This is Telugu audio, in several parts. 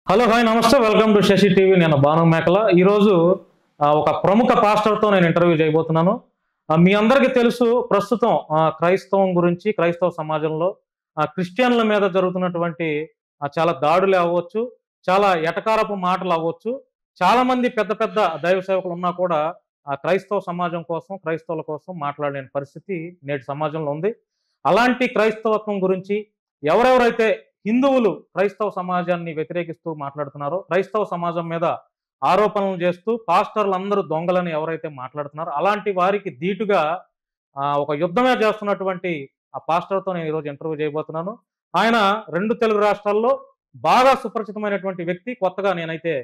హలో హాయ్ నమస్తే వెల్కమ్ టు శశి టీవీ. నేను భాను మేకల. ఈరోజు ఒక ప్రముఖ పాస్టర్తో నేను ఇంటర్వ్యూ చేయబోతున్నాను. మీ అందరికీ తెలుసు ప్రస్తుతం క్రైస్తవం గురించి, క్రైస్తవ సమాజంలో క్రిస్టియన్ల మీద జరుగుతున్నటువంటి చాలా దాడులు అవ్వచ్చు, చాలా ఎటకారపు మాటలు అవ్వచ్చు. చాలామంది పెద్ద పెద్ద దైవ సేవకులు ఉన్నా కూడా క్రైస్తవ సమాజం కోసం, క్రైస్తవుల కోసం మాట్లాడలేని పరిస్థితి నేటి సమాజంలో ఉంది. అలాంటి క్రైస్తవత్వం గురించి ఎవరెవరైతే హిందువులు క్రైస్తవ సమాజాన్ని వ్యతిరేకిస్తూ మాట్లాడుతున్నారో, క్రైస్తవ సమాజం మీద ఆరోపణలు చేస్తూ పాస్టర్లు అందరూ దొంగలని ఎవరైతే మాట్లాడుతున్నారో, అలాంటి వారికి ధీటుగా ఒక యుద్ధమే చేస్తున్నటువంటి ఆ పాస్టర్తో నేను ఈరోజు ఇంటర్వ్యూ చేయబోతున్నాను. ఆయన 2 తెలుగు రాష్ట్రాల్లో బాగా సుపరిచితమైనటువంటి వ్యక్తి. కొత్తగా నేనైతే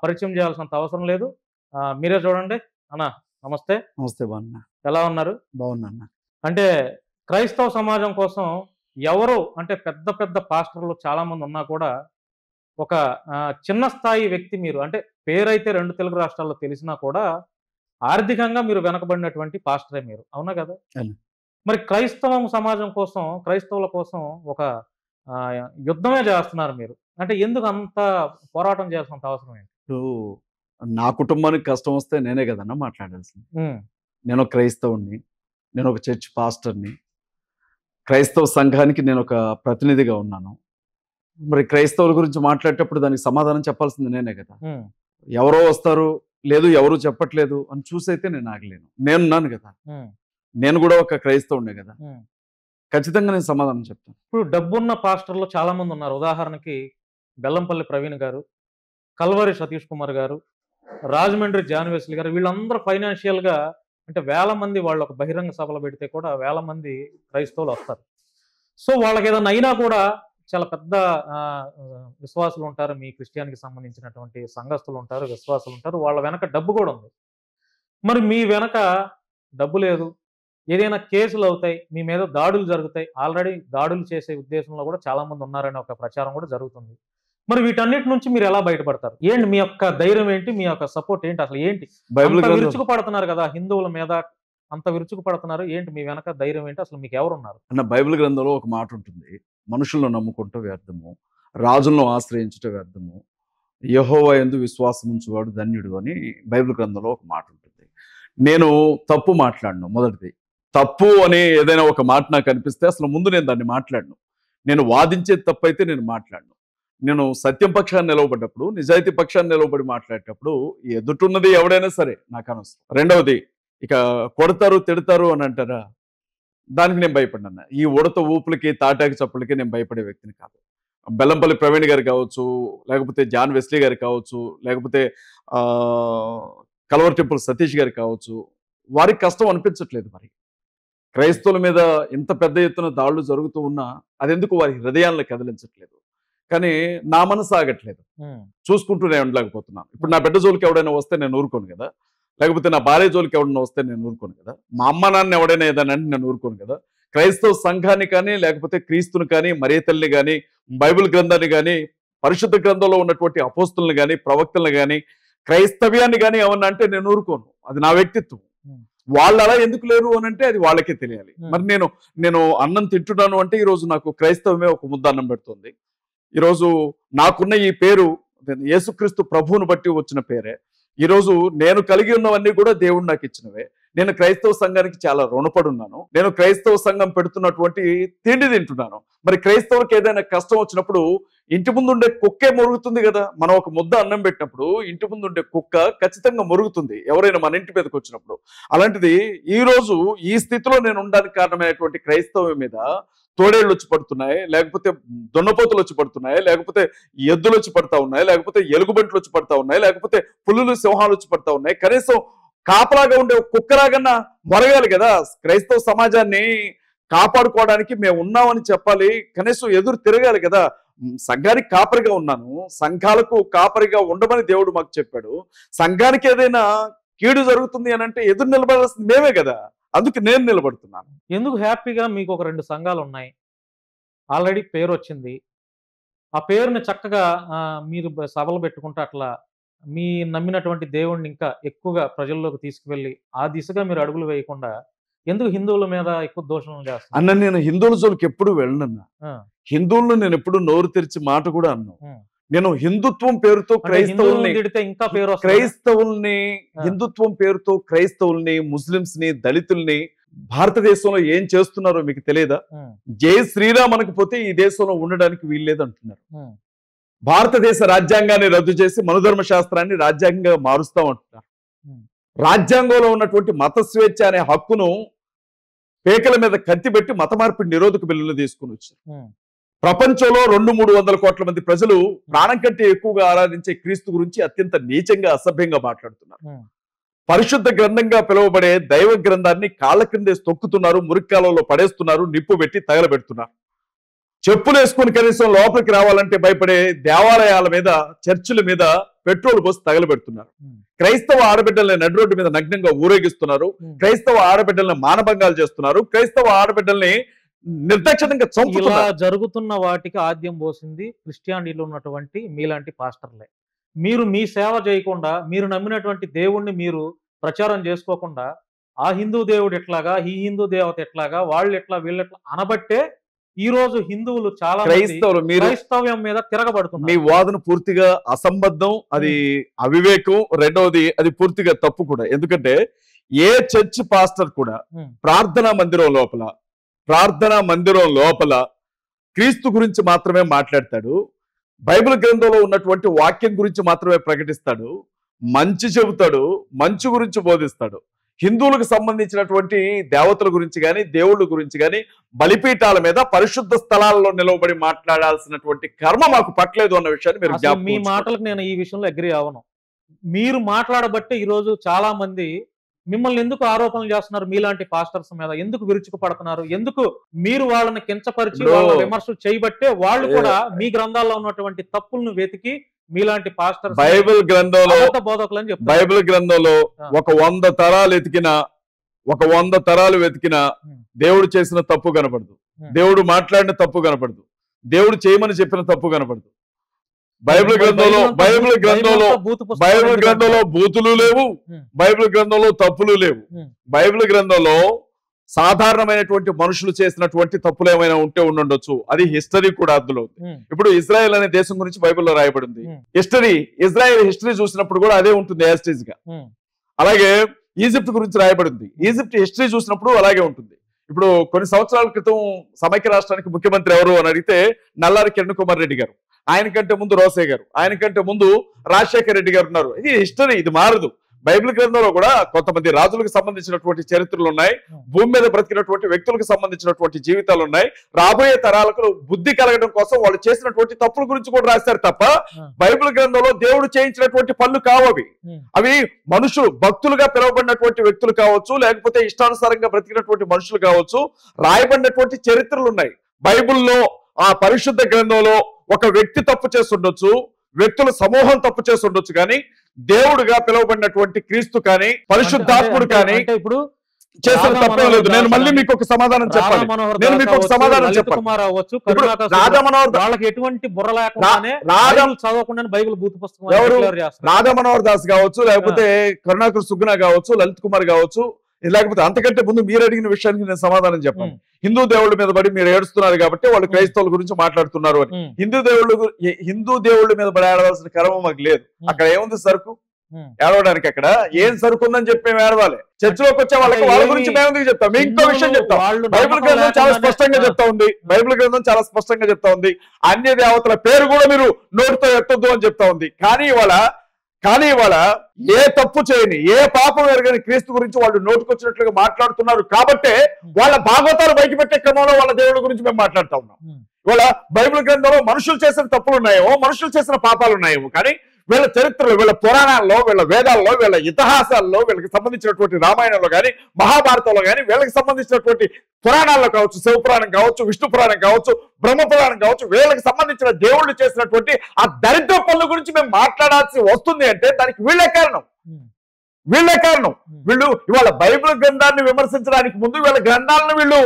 పరిచయం చేయాల్సినంత అవసరం లేదు. మీరే చూడండి. అన్న నమస్తే. నమస్తే బాగున్నా. ఎలా ఉన్నారు? బాగున్నా. అంటే క్రైస్తవ సమాజం కోసం ఎవరు అంటే పెద్ద పెద్ద పాస్టర్లు చాలా మంది ఉన్నా కూడా ఒక చిన్న స్థాయి వ్యక్తి మీరు. అంటే పేరైతే 2 తెలుగు రాష్ట్రాల్లో తెలిసినా కూడా ఆర్థికంగా మీరు వెనకబడినటువంటి పాస్టరే మీరు. అవునా కదా? అవును. మరి క్రైస్తవం సమాజం కోసం, క్రైస్తవుల కోసం ఒక యుద్ధమే చేస్తున్నారు మీరు. అంటే ఎందుకు అంత పోరాటం చేయాల్సినంత అవసరం ఏంటి? ఇప్పుడు నా కుటుంబానికి కష్టం వస్తే నేనే కదన్నా మాట్లాడాల్సింది. హ్మ్. నేను ఒక క్రైస్తవుడిని. నేను ఒక చర్చ్ పాస్టర్‌ని. క్రైస్తవ సంఘానికి నేను ఒక ప్రతినిధిగా ఉన్నాను. మరి క్రైస్తవుల గురించి మాట్లాడేటప్పుడు దానికి సమాధానం చెప్పాల్సింది నేనే కదా! హ్మ్. ఎవరో వస్తారు, లేదు ఎవరు చెప్పట్లేదు అని చూసైతే నేను ఆగలేను. నేనున్నాను కదా! హ్మ్. నేను కూడా ఒక క్రైస్తవుడినే కదా! హ్మ్. ఖచ్చితంగా నేను సమాధానం చెప్తాను. ఇప్పుడు డబ్బున్న పాస్టర్లు చాలా మంది ఉన్నారు. ఉదాహరణకి బెల్లంపల్లి ప్రవీణ్ గారు, కల్వరి సతీష్ కుమార్ గారు, రాజమండ్రి జాన్ వెస్లీ గారు, వీళ్ళందరూ ఫైనాన్షియల్‌గా అంటే వేల మంది వాళ్ళు ఒక బహిరంగ సభలు పెడితే కూడా వేల మంది క్రైస్తవులు వస్తారు. సో వాళ్ళకేదన్నా అయినా కూడా చాలా పెద్ద విశ్వాసులు ఉంటారు. మీ క్రిస్టియానికి సంబంధించినటువంటి సంఘస్థులు ఉంటారు, విశ్వాసులు ఉంటారు. వాళ్ళ వెనక డబ్బు కూడా ఉంది. మరి మీ వెనక డబ్బు లేదు. ఏదైనా కేసులవుతాయి. మీ మీద దాడులు జరుగుతాయి. ఆల్రెడీ దాడులు చేసే ఉద్దేశంలో కూడా చాలా మంది ఉన్నారనే ఒక ప్రచారం కూడా జరుగుతుంది. మరి వీటన్నిటి నుంచి మీరెలా బయటపడతారు? ఏంటి మీ యొక్క ధైర్యం ఏంటి? మీ యొక్క సపోర్ట్ ఏంటి? అసలు ఏంటి? బైబిల్ అంత గ్రంథం విరుచుకు పడుతున్నారు గదా! హిందువుల మీద అంత విరుచుకు పడుతున్నారు. ఏంటి మీ వెనక ధైర్యం ఏంటి? అసలు మీకెవరున్నారు? అన్న బైబిల్ గ్రంథంలో ఒక మాట ఉంటుంది. మనుషులను నమ్ముకుంటూ వ్యర్థము, రాజులను ఆశ్రయించుట వ్యర్థము, యెహోవా యందు విశ్వాసం ఉంచువాడు ధన్యుడు అని బైబిల్ గ్రంథంలో ఒక మాట ఉంటుంది. నేను తప్పు మాట్లాడను. మొదటిది తప్పు అని ఏదైనా ఒక మాట నాకు అనిపిస్తే అసలు ముందు నేను దాన్ని మాట్లాడను. నేను వాదించేది తప్పైతే నేను మాట్లాడను. నేను సత్యం పక్షాన్ని నిలవబడ్డప్పుడు, నిజాయితీ పక్షాన్ని నిలవబడి మాట్లాడేటప్పుడు ఎదుటున్నది ఎవడైనా సరే నాకు అనవసరం. రెండవది ఇక కొడతారు, తిడతారు అని అంటారా, దానికి నేను భయపడినన్న. ఈ ఉడత ఊపులకి, తాటాకి చప్పులకి నేను భయపడే వ్యక్తిని కాదు. బెల్లంపల్లి ప్రవీణ్ గారు కావచ్చు, లేకపోతే జాన్ వెస్లీ గారు కావచ్చు, లేకపోతే కల్వర్ టెంపుల్ సతీష్ గారు కావచ్చు, వారికి కష్టం అనిపించట్లేదు మరి. క్రైస్తవుల మీద ఇంత పెద్ద ఎత్తున దాడులు జరుగుతూ ఉన్నా అదెందుకు వారి హృదయాలను కదిలించట్లేదు. కానీ నా మనసు ఆగట్లేదు. హ్మ్. చూసుకుంటూనే ఉండలేకపోతున్నాను. ఇప్పుడు నా బిడ్డ జోలికి ఎవడైనా వస్తే నేను ఊరుకోను కదా! లేకపోతే నా భార్య జోలికి ఎవడైనా వస్తే నేను ఊరుకోను కదా! మా అమ్మ నాన్న ఎవడైనా ఏదైనా అంటే నేను ఊరుకోను కదా! క్రైస్తవ సంఘాన్ని కానీ, లేకపోతే క్రీస్తుని కానీ, మరియ తల్లిని గాని, బైబిల్ గ్రంథాన్ని గాని, పరిశుద్ధ గ్రంథంలో ఉన్నటువంటి అపోస్తులను గాని, ప్రవక్తలను గాని, క్రైస్తవ్యాన్ని గాని ఏమన్నా అంటే నేను ఊరుకోను. అది నా వ్యక్తిత్వం. హ్మ్. వాళ్ళు అలా ఎందుకు లేరు అని అంటే అది వాళ్ళకే తెలియాలి. హ్మ్. మరి నేను అన్నం తింటున్నాను అంటే ఈరోజు నాకు క్రైస్తవమే ఒక ముద్ద అన్నం పెడుతుంది. ఈరోజు నాకున్న ఈ పేరు యేసుక్రీస్తు ప్రభువును బట్టి వచ్చిన పేరే. ఈరోజు నేను కలిగి ఉన్నవన్నీ కూడా దేవుడు నాకు ఇచ్చినవే. నేను క్రైస్తవ సంఘానికి చాలా రుణపడి ఉన్నాను. నేను క్రైస్తవ సంఘం పెడుతున్నటువంటి తిండి తింటున్నాను. మరి క్రైస్తవులకు ఏదైనా కష్టం వచ్చినప్పుడు ఇంటి ముందు ఉండే కుక్కే మొరుగుతుంది కదా! మనం ఒక ముద్ద అన్నం పెట్టినప్పుడు ఇంటి ముందు ఉండే కుక్క ఖచ్చితంగా మొరుగుతుంది ఎవరైనా మన ఇంటి మీదకి వచ్చినప్పుడు. అలాంటిది ఈ రోజు ఈ స్థితిలో నేను ఉండడానికి కారణమైనటువంటి క్రైస్తవం మీద తోడేళ్ళు వచ్చి పడుతున్నాయి, లేకపోతే దున్నపోతులు వచ్చి పడుతున్నాయి, లేకపోతే ఎద్దులు వచ్చి పడతా ఉన్నాయి, లేకపోతే ఎలుగుబంట్లు వచ్చి పడతా ఉన్నాయి, లేకపోతే పులులు సింహాలు వచ్చి పడతా ఉన్నాయి. కనీసం కాపలాగా ఉండే ఒక కుక్కలాగన్నా మొరగాలి కదా! క్రైస్తవ సమాజాన్ని కాపాడుకోవడానికి మేము ఉన్నామని చెప్పాలి. కనీసం ఎదురు తిరగాలి కదా! సంఘానికి కాపరిగా ఉన్నాను. సంఘాలకు కాపరిగా ఉండమని దేవుడు మాకు చెప్పాడు. సంఘానికి ఏదైనా కీడు జరుగుతుంది అని అంటే ఎదురు నిలబడాల్సింది మేమే కదా! అందుకు నేను నిలబడుతున్నాను. ఎందుకు హ్యాపీగా మీకు ఒక 2 సంఘాలున్నాయి. ఆల్రెడీ పేరొచ్చింది. ఆ పేరుని చక్కగా మీరు సభలు పెట్టుకుంటూ అట్లా మీ నమ్మినటువంటి దేవుడిని ఇంకా ఎక్కువగా ప్రజల్లోకి తీసుకువెళ్ళి, ఆ దిశగా మీరు అడుగులు వేయకుండా ఎందుకు హిందువుల మీద ఎక్కువ దూషణలు చేస్తున్నారు? అన్న నేను హిందువుల జోలికి ఎప్పుడు వెళ్ళనన్నా. ఆ! హిందువులను నేను ఎప్పుడు నోరు తెరిచి మాట కూడా అన్నాను. హ్మ్. నేను హిందుత్వం పేరుతో క్రైస్తవుల్ని ఇంకా పేరు క్రైస్తవుల్ని హిందుత్వం పేరుతో క్రైస్తవుల్ని, ముస్లింస్ ని, దళితుల్ని భారతదేశంలో ఏం చేస్తున్నారో మీకు తెలియదా? జై శ్రీరామ్ అనకపోతే ఈ దేశంలో ఉండడానికి వీల్లేదు అంటున్నారు. భారతదేశ రాజ్యాంగాన్ని రద్దు చేసి మనుధర్మ శాస్త్రాన్ని రాజ్యాంగంగా మారుస్తాం అంటున్నారు. రాజ్యాంగంలో ఉన్నటువంటి మత స్వేచ్ఛ అనే హక్కును పేకల మీద కత్తి పెట్టి మత మార్పిడి నిరోధక బిల్లులు తీసుకుని వచ్చారు. ప్రపంచంలో 200-300 కోట్ల మంది ప్రజలు ప్రాణం కంటే ఎక్కువగా ఆరాధించే క్రీస్తు గురించి అత్యంత నీచంగా, అసభ్యంగా మాట్లాడుతున్నారు. పరిశుద్ధ గ్రంథంగా పిలువబడే దైవ గ్రంథాన్ని కాళ్ళ క్రిందేసి తొక్కుతున్నారు, మురిక్కాలలో పడేస్తున్నారు, నిప్పు పెట్టి తగలబెడుతున్నారు. చెప్పులు వేసుకుని కనీసం లోపలికి రావాలంటే భయపడే దేవాలయాల మీద, చర్చిల మీద పెట్రోల్ పోసి తగలబెడుతున్నారు. క్రైస్తవ ఆడబిడ్డల్ని నడి రోడ్డు మీద నగ్నంగా ఊరేగిస్తున్నారు. క్రైస్తవ ఆడబిడ్డల్ని మానభంగాలు చేస్తున్నారు. క్రైస్తవ ఆడబిడ్డల్ని నిర్దాక్షిణ్యంగా చంపుతున్నారు. ఇలా జరుగుతున్న వాటికి ఆద్యం పోసింది క్రిస్టియానిటీలో ఉన్నటువంటి మీలాంటి పాస్టర్లే. మీరు మీ సేవ చేయకుండా, మీరు నమ్మినటువంటి దేవుణ్ణి మీరు ప్రచారం చేసుకోకుండా, ఆ హిందూ దేవుడు ఎట్లాగా, ఈ హిందూ దేవత ఎట్లాగా, వాళ్ళు ఎట్లా, వీళ్ళు ఎట్లా అనబట్టే ఈ రోజు హిందువులు చాలా క్రైస్తవ్యం మీద తిరగబడుతున్నారు. మీ వాదన పూర్తిగా అసంబద్ధం, అది అవివేకం. రెండవది అది పూర్తిగా తప్పు కూడా. ఎందుకంటే ఏ చర్చ్ పాస్టర్ కూడా ప్రార్థనా మందిరం లోపల క్రీస్తు గురించి మాత్రమే మాట్లాడతాడు. బైబిల్ గ్రంథంలో ఉన్నటువంటి వాక్యం గురించి మాత్రమే ప్రకటిస్తాడు. మంచి చెబుతాడు, మంచి గురించి బోధిస్తాడు. హిందువులకు సంబంధించినటువంటి దేవతల గురించి కానీ, దేవుళ్ళ గురించి కానీ, బలిపీఠాల మీద, పరిశుద్ధ స్థలాల్లో నిలవబడి మాట్లాడాల్సినటువంటి కర్మ మాకు పట్టలేదు అన్న విషయాన్ని మీరు జ్ఞాపకం మీ మాటలకు నేను ఈ విషయంలో అగ్రి అవను. మీరు మాట్లాడబట్టే ఈరోజు చాలా మంది మిమ్మల్ని ఎందుకు ఆరోపణలు చేస్తున్నారు, మీలాంటి పాస్టర్స్ మీద ఎందుకు విరుచుకు పడుతున్నారు, ఎందుకు మీరు వాళ్ళని కించపరిచి వాళ్ళ విమర్శలు చేయబట్టే వాళ్ళు కూడా మీ గ్రంథాల్లో ఉన్నటువంటి తప్పులను వెతికి మీలాంటి పాస్టర్ బైబిల్ గ్రంథంలో బోధకులు అని చెప్తారు. బైబిల్ గ్రంథంలో ఒక 100 తరాలు వెతికిన దేవుడు చేసిన తప్పు కనపడదు, దేవుడు మాట్లాడిన తప్పు కనపడదు, దేవుడు చేయమని చెప్పిన తప్పు కనపడదు. బైబిల్ గ్రంథంలో బూతులు లేవు, బైబిల్ గ్రంథంలో తప్పులు లేవు. బైబిల్ గ్రంథంలో సాధారణమైనటువంటి మనుషులు చేసినటువంటి తప్పులు ఏమైనా ఉంటే ఉండొచ్చు, అది హిస్టరీ కూడా అందులో ఉంది. ఇప్పుడు ఇజ్రాయెల్ అనే దేశం గురించి బైబిల్లో రాయబడింది. ఇజ్రాయెల్ హిస్టరీ చూసినప్పుడు కూడా అదే ఉంటుంది యాస్టేజ్ గా. అలాగే ఈజిప్ట్ గురించి రాయబడింది, ఈజిప్ట్ హిస్టరీ చూసినప్పుడు అలాగే ఉంటుంది. ఇప్పుడు కొన్ని సంవత్సరాల క్రితం సమైక్య రాష్ట్రానికి ముఖ్యమంత్రి ఎవరు అని అడిగితే నల్లారి కిరణ్ కుమార్ రెడ్డి గారు, ఆయన కంటే ముందు రోసయ్య గారు, ఆయన కంటే ముందు రాజశేఖర రెడ్డి గారు ఉన్నారు. ఇది హిస్టరీ, ఇది మారదు. బైబిల్ గ్రంథంలో కూడా కొంతమంది రాజులకు సంబంధించినటువంటి చరిత్రలు ఉన్నాయి, భూమి మీద బ్రతికినటువంటి వ్యక్తులకు సంబంధించినటువంటి జీవితాలు ఉన్నాయి. రాబోయే తరాలకు బుద్ధి కలగడం కోసం వాళ్ళు చేసినటువంటి తప్పుల గురించి కూడా రాస్తారు తప్ప బైబిల్ గ్రంథంలో దేవుడు చేయించినటువంటి పనులు కావవి. అవి మనుషులు, భక్తులుగా పిలువబడినటువంటి వ్యక్తులు కావచ్చు, లేకపోతే ఇష్టానుసారంగా బ్రతికినటువంటి మనుషులు కావచ్చు, రాయబడినటువంటి చరిత్రలు ఉన్నాయి. బైబిల్లో, ఆ పరిశుద్ధ గ్రంథంలో ఒక వ్యక్తి తప్పు చేస్తుండొచ్చు, వ్యక్తుల సమూహం తప్పు చేస్తుండొచ్చు, కానీ దేవుడుగా పిలువబడినటువంటి క్రీస్తు కానీ, పరిశుద్ధాత్ముడు కానీ ఇప్పుడు చేసిన తప్పే లేదు. నేను మళ్ళీ మీకు ఒక సమాధానం చెప్పాలి. నేను మీకు ఒక సమాధానం చెప్పాలి. రాధా మనోహర్ దాస్ కావచ్చు, లేకపోతే కరుణాకర్ సుగ్నా కావచ్చు, లలిత్ కుమార్ కావచ్చు, లేకపోతే అంతకంటే ముందు మీరు అడిగిన విషయానికి నేను సమాధానం చెప్పాను. హిందూ దేవుళ్ళ మీద పడి మీరు ఏడుస్తున్నారు కాబట్టి వాళ్ళు క్రైస్తవుల గురించి మాట్లాడుతున్నారు అని. హిందూ దేవుళ్ళ మీద పడి ఏడవలసిన కర్మ మాకు లేదు. అక్కడ ఏముంది సరుకు ఏడవడానికి? అక్కడ ఏం సరుకు ఉందని చెప్పి మేము ఏడవాలి. చర్చిలోకి వచ్చే వాళ్ళకి వాళ్ళ గురించి మేము చెప్తాం. మీకు ఇంకో విషయం చెప్తాం. బైబిల్ గ్రంథం చాలా స్పష్టంగా చెప్తా ఉంది. బైబిల్ గ్రంథం చాలా స్పష్టంగా చెప్తా ఉంది. అన్య దేవతల పేరు కూడా మీరు నోటితో ఎత్తొద్దు అని చెప్తా ఉంది. కానీ ఇవాళ ఏ తప్పు చేయని, ఏ పాపం ఎరగని క్రీస్తు గురించి వాళ్ళు నోటుకొచ్చినట్లుగా మాట్లాడుతున్నారు. కాబట్టే వాళ్ళ భాగవతాలు బయట పెట్టే క్రమంలో వాళ్ళ దేవుడి గురించి మేము మాట్లాడుతా ఉన్నాం. ఇవాళ బైబిల్ గ్రంథంలో మనుషులు చేసిన తప్పులు ఉన్నాయేమో, మనుషులు చేసిన పాపాలు ఉన్నాయేమో, కానీ వీళ్ళ చరిత్రలో, వీళ్ళ పురాణాల్లో, వీళ్ళ వేదాల్లో, వీళ్ళ ఇతిహాసాల్లో, వీళ్ళకి సంబంధించినటువంటి రామాయణంలో కానీ, మహాభారతంలో కానీ, వీళ్ళకి సంబంధించినటువంటి పురాణాల్లో కావచ్చు, శివపురాణం కావచ్చు, విష్ణు పురాణం కావచ్చు, బ్రహ్మ పురాణం కావచ్చు, వీళ్ళకి సంబంధించిన దేవుళ్ళు చేసినటువంటి ఆ దరిద్ర పనుల గురించి మేము మాట్లాడాల్సి వస్తుంది అంటే దానికి వీళ్ళే కారణం. వీళ్ళు ఇవాళ బైబిల్ గ్రంథాన్ని విమర్శించడానికి ముందు వీళ్ళ గ్రంథాలను వీళ్ళు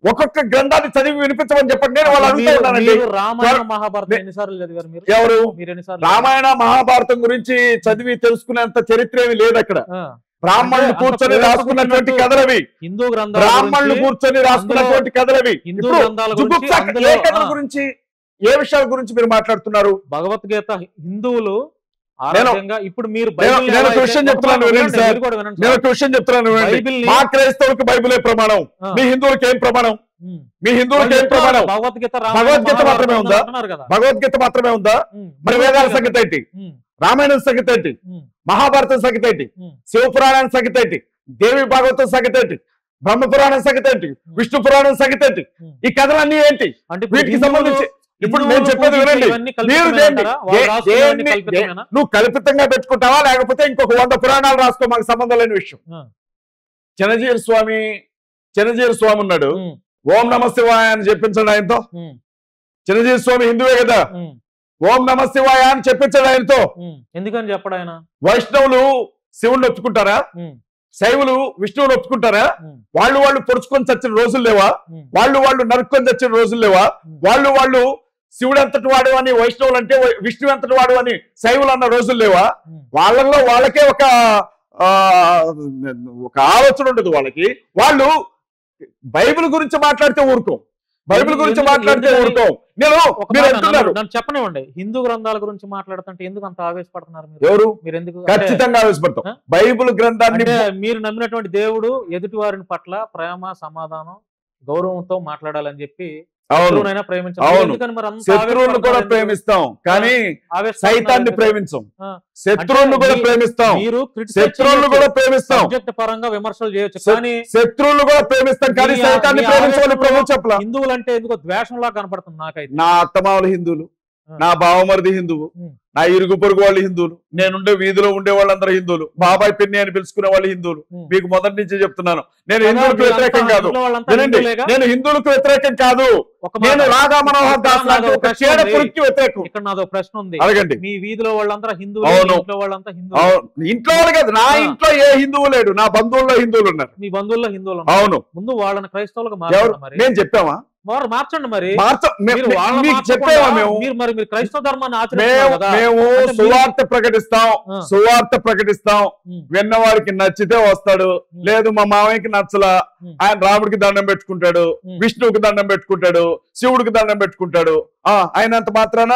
ఒక్కొక్క గ్రంథాన్ని చదివి వినిపించమని చెప్పండి. నేను వాళ్ళు అడుగుతా ఉన్నానండి, ఎవరు రామాయణ మహాభారతం గురించి చదివి తెలుసుకునేంత చరిత్ర ఏమి లేదు అక్కడ. బ్రాహ్మణులు కూర్చొని రాసుకున్నటువంటి కథలవి, బ్రాహ్మణులు కూర్చొని రాసుకున్నటువంటి కథలవి. ఏ కథల గురించి ఏ విషయాల గురించి మీరు మాట్లాడుతున్నారు? భగవద్గీత హిందువులు నేను ఆరాధ్యంగా ఇప్పుడు మీరు నేను ఒక విషయం చెప్తున్నాను వినండి సార్. నేను ఒక విషయం చెప్తున్నాను వినండి. మా క్రైస్తవులకు బైబిలే ప్రమాణం, మీ హిందువులకి ఏం ప్రమాణం? మీ హిందువులకి ఏం ప్రమాణం? భగవద్గీత మాత్రమే ఉందా? భగవద్గీత మాత్రమే ఉందా? మరి వేదాల సంగతి ఏంటి? రామాయణం సంగతి ఏంటి? మహాభారతం సంగతి ఏంటి? శివపురాణం సంగతి ఏంటి? దేవి భాగవతం సంగతి ఏంటి? బ్రహ్మ పురాణం సంగతి ఏంటి? విష్ణు పురాణం సంగతి ఏంటి? ఈ కథలన్నీ ఏంటి? వీటికి సంబంధించి ఇప్పుడు నేను చెప్పేది వినండి. మీరు నువ్వు కల్పితంగా పెట్టుకుంటావా, లేకపోతే ఇంకొక 100 పురాణాలు రాసుకో, మాకు సంబంధం లేని విషయం. చిన్నజీర స్వామి ఉన్నాడు, ఓం నమ శివాయ అని చెప్పించండి ఆయనతో. చిన్నజీర స్వామి హిందువే కదా, ఓం నమ శివాయ అని చెప్పించండి ఆయనతో. ఎందుకని చెప్పడు ఆయన? వైష్ణవులు శివుణ్ణి ఒప్పుకుంటారా? శైవులు విష్ణువుని ఒప్పుకుంటారా? వాళ్ళు పొడుచుకొని చచ్చిన రోజులు లేవా? వాళ్ళు నరుక్కొని చచ్చిన రోజులు లేవా? వాళ్ళు శివుడు ఎంతటి వాడు అని వైష్ణవులు అంటే విష్ణువు ఎంతటి వాడు అని శైవులు అన్న రోజులు లేవా? వాళ్ళల్లో వాళ్ళకే ఒక ఆలోచన ఉండదు వాళ్ళకి. వాళ్ళు బైబిల్ గురించి మాట్లాడితే ఊరుకోం, బైబిల్ గురించి మాట్లాడితే ఊరుకోం. మీరు అంటున్నారు, నన్ను చెప్పనివ్వండి, హిందూ గ్రంథాల గురించి మాట్లాడుతుంటే ఎందుకు అంత ఆవేశపడుతున్నారు? ఎవరు? మీరు ఎందుకు? ఖచ్చితంగా ఆవేశపడతాం. బైబిల్ గ్రంథాన్ని మీరు నమ్మినటువంటి దేవుడు ఎదుటి వారిని పట్ల ప్రేమ, సమాధానం, గౌరవంతో మాట్లాడాలని చెప్పి శత్రువునైనా ప్రేమించాలి. శత్రువును కూడా ప్రేమిస్తాం, కానీ సైతాన్ని ప్రేమించం. శత్రువును కూడా ప్రేమిస్తాం, శత్రువును కూడా ప్రేమిస్తాం. సబ్జెక్ట్ పరంగా విమర్శలు చేయొచ్చు, కానీ శత్రువును కూడా ప్రేమిస్తాం, కానీ సైతాన్ని ప్రేమించాలని ప్రభు చెప్పలా. హిందువులు అంటే ఎందుకో ద్వేషంలా కనపడుతుంది నాకైతే. నా అత్తమావులు హిందువులు, నా బావమరిది హిందువు, నా ఇరుగు పొరుగు వాళ్ళు హిందువులు, నేనుండే వీధిలో ఉండే వాళ్ళందరూ హిందువులు, బాబాయ్ పిన్ని అని పిలుచుకునే వాళ్ళు హిందువులు. మీకు మొదటి నుంచి చెప్తున్నాను, నేను హిందువులకు వ్యతిరేకం కాదు. నేను హిందువులకు వ్యతిరేకం కాదు, నేను రాధా మనోహర్ దాస్ వ్యతిరేకం. ఇక్కడ నాదో ప్రశ్న ఉంది, అడగండి. మీ వీధిలో వాళ్ళంతా హిందువులు, ఇంట్లో వాళ్ళంతా హిందువులు? ఇంట్లో వాళ్ళు కాదు, నా ఇంట్లో ఏ హిందువు లేడు, నా బంధువుల్లో హిందువులు ఉన్నారు. మీ బంధువుల్లో హిందువులు? అవును. ముందు వాళ్ళని క్రైస్తవులకు మార్చండి. నేను చెప్పామా? మార్చండి. మరి చెప్పావా? మీరు క్రైస్తవ ధర్మాన్ని మేము సువార్త ప్రకటిస్తాం. విన్నవాడికి నచ్చితే వస్తాడు, లేదు మా మామయ్యకి నచ్చలా, ఆయన రాముడికి దండం పెట్టుకుంటాడు, విష్ణువుకి దండం పెట్టుకుంటాడు, శివుడికి దండం పెట్టుకుంటాడు. ఆయనంత మాత్రాన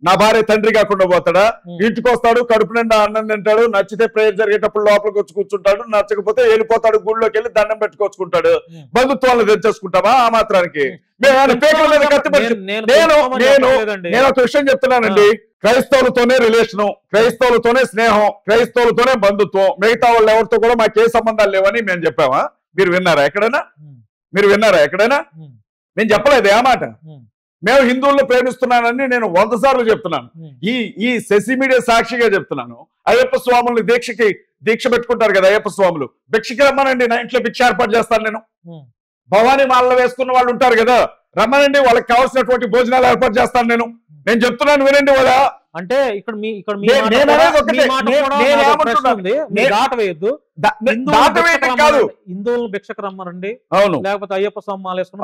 నా భార్య తండ్రి కాకుండా పోతాడా? ఇంటికి వస్తాడు, కడుపు నిండా అన్నం తింటాడు, నచ్చితే ప్రేయర్ జరిగేటప్పుడు లోపలికి వచ్చి కూర్చుంటాడు, నచ్చకపోతే వెళ్ళిపోతాడు, గుళ్ళోకి వెళ్ళి దండం పెట్టుకొచ్చుకుంటాడు. బంధుత్వాలను తెచ్చేసుకుంటామా? ఆ మాత్రానికి నేను ఒక విషయం చెప్తున్నానండి, క్రైస్తవులతోనే రిలేషను, క్రైస్తవులతోనే స్నేహం, క్రైస్తవులతోనే బంధుత్వం, మిగతా వాళ్ళు ఎవరితో కూడా మాకే సంబంధాలు లేవని మేము చెప్పామా? మీరు విన్నారా ఎక్కడైనా? నేను చెప్పలేదు ఆ మాట. మేము హిందువులను ప్రేమిస్తున్నానని నేను 100 సార్లు చెప్తున్నాను. ఈ శశి మీడియా సాక్షిగా చెప్తున్నాను. అయ్యప్ప స్వాముల్ని దీక్ష పెట్టుకుంటారు కదా అయ్యప్ప స్వాములు, భిక్షకి రమ్మనండి, నా ఇంట్లో భిక్ష ఏర్పాటు చేస్తాను నేను. భవానీ మాలలో వేసుకున్న వాళ్ళు ఉంటారు కదా, రమ్మనండి, వాళ్ళకి కావాల్సినటువంటి భోజనాలు ఏర్పాటు చేస్తాను నేను చెప్తున్నాను వినండి. వాళ్ళ అంటే ఇక్కడ కాదు, హిందువులను భిక్షకు రమ్మనండి, అవును, లేకపోతే అయ్యప్ప స్వామి మాల వేసుకుని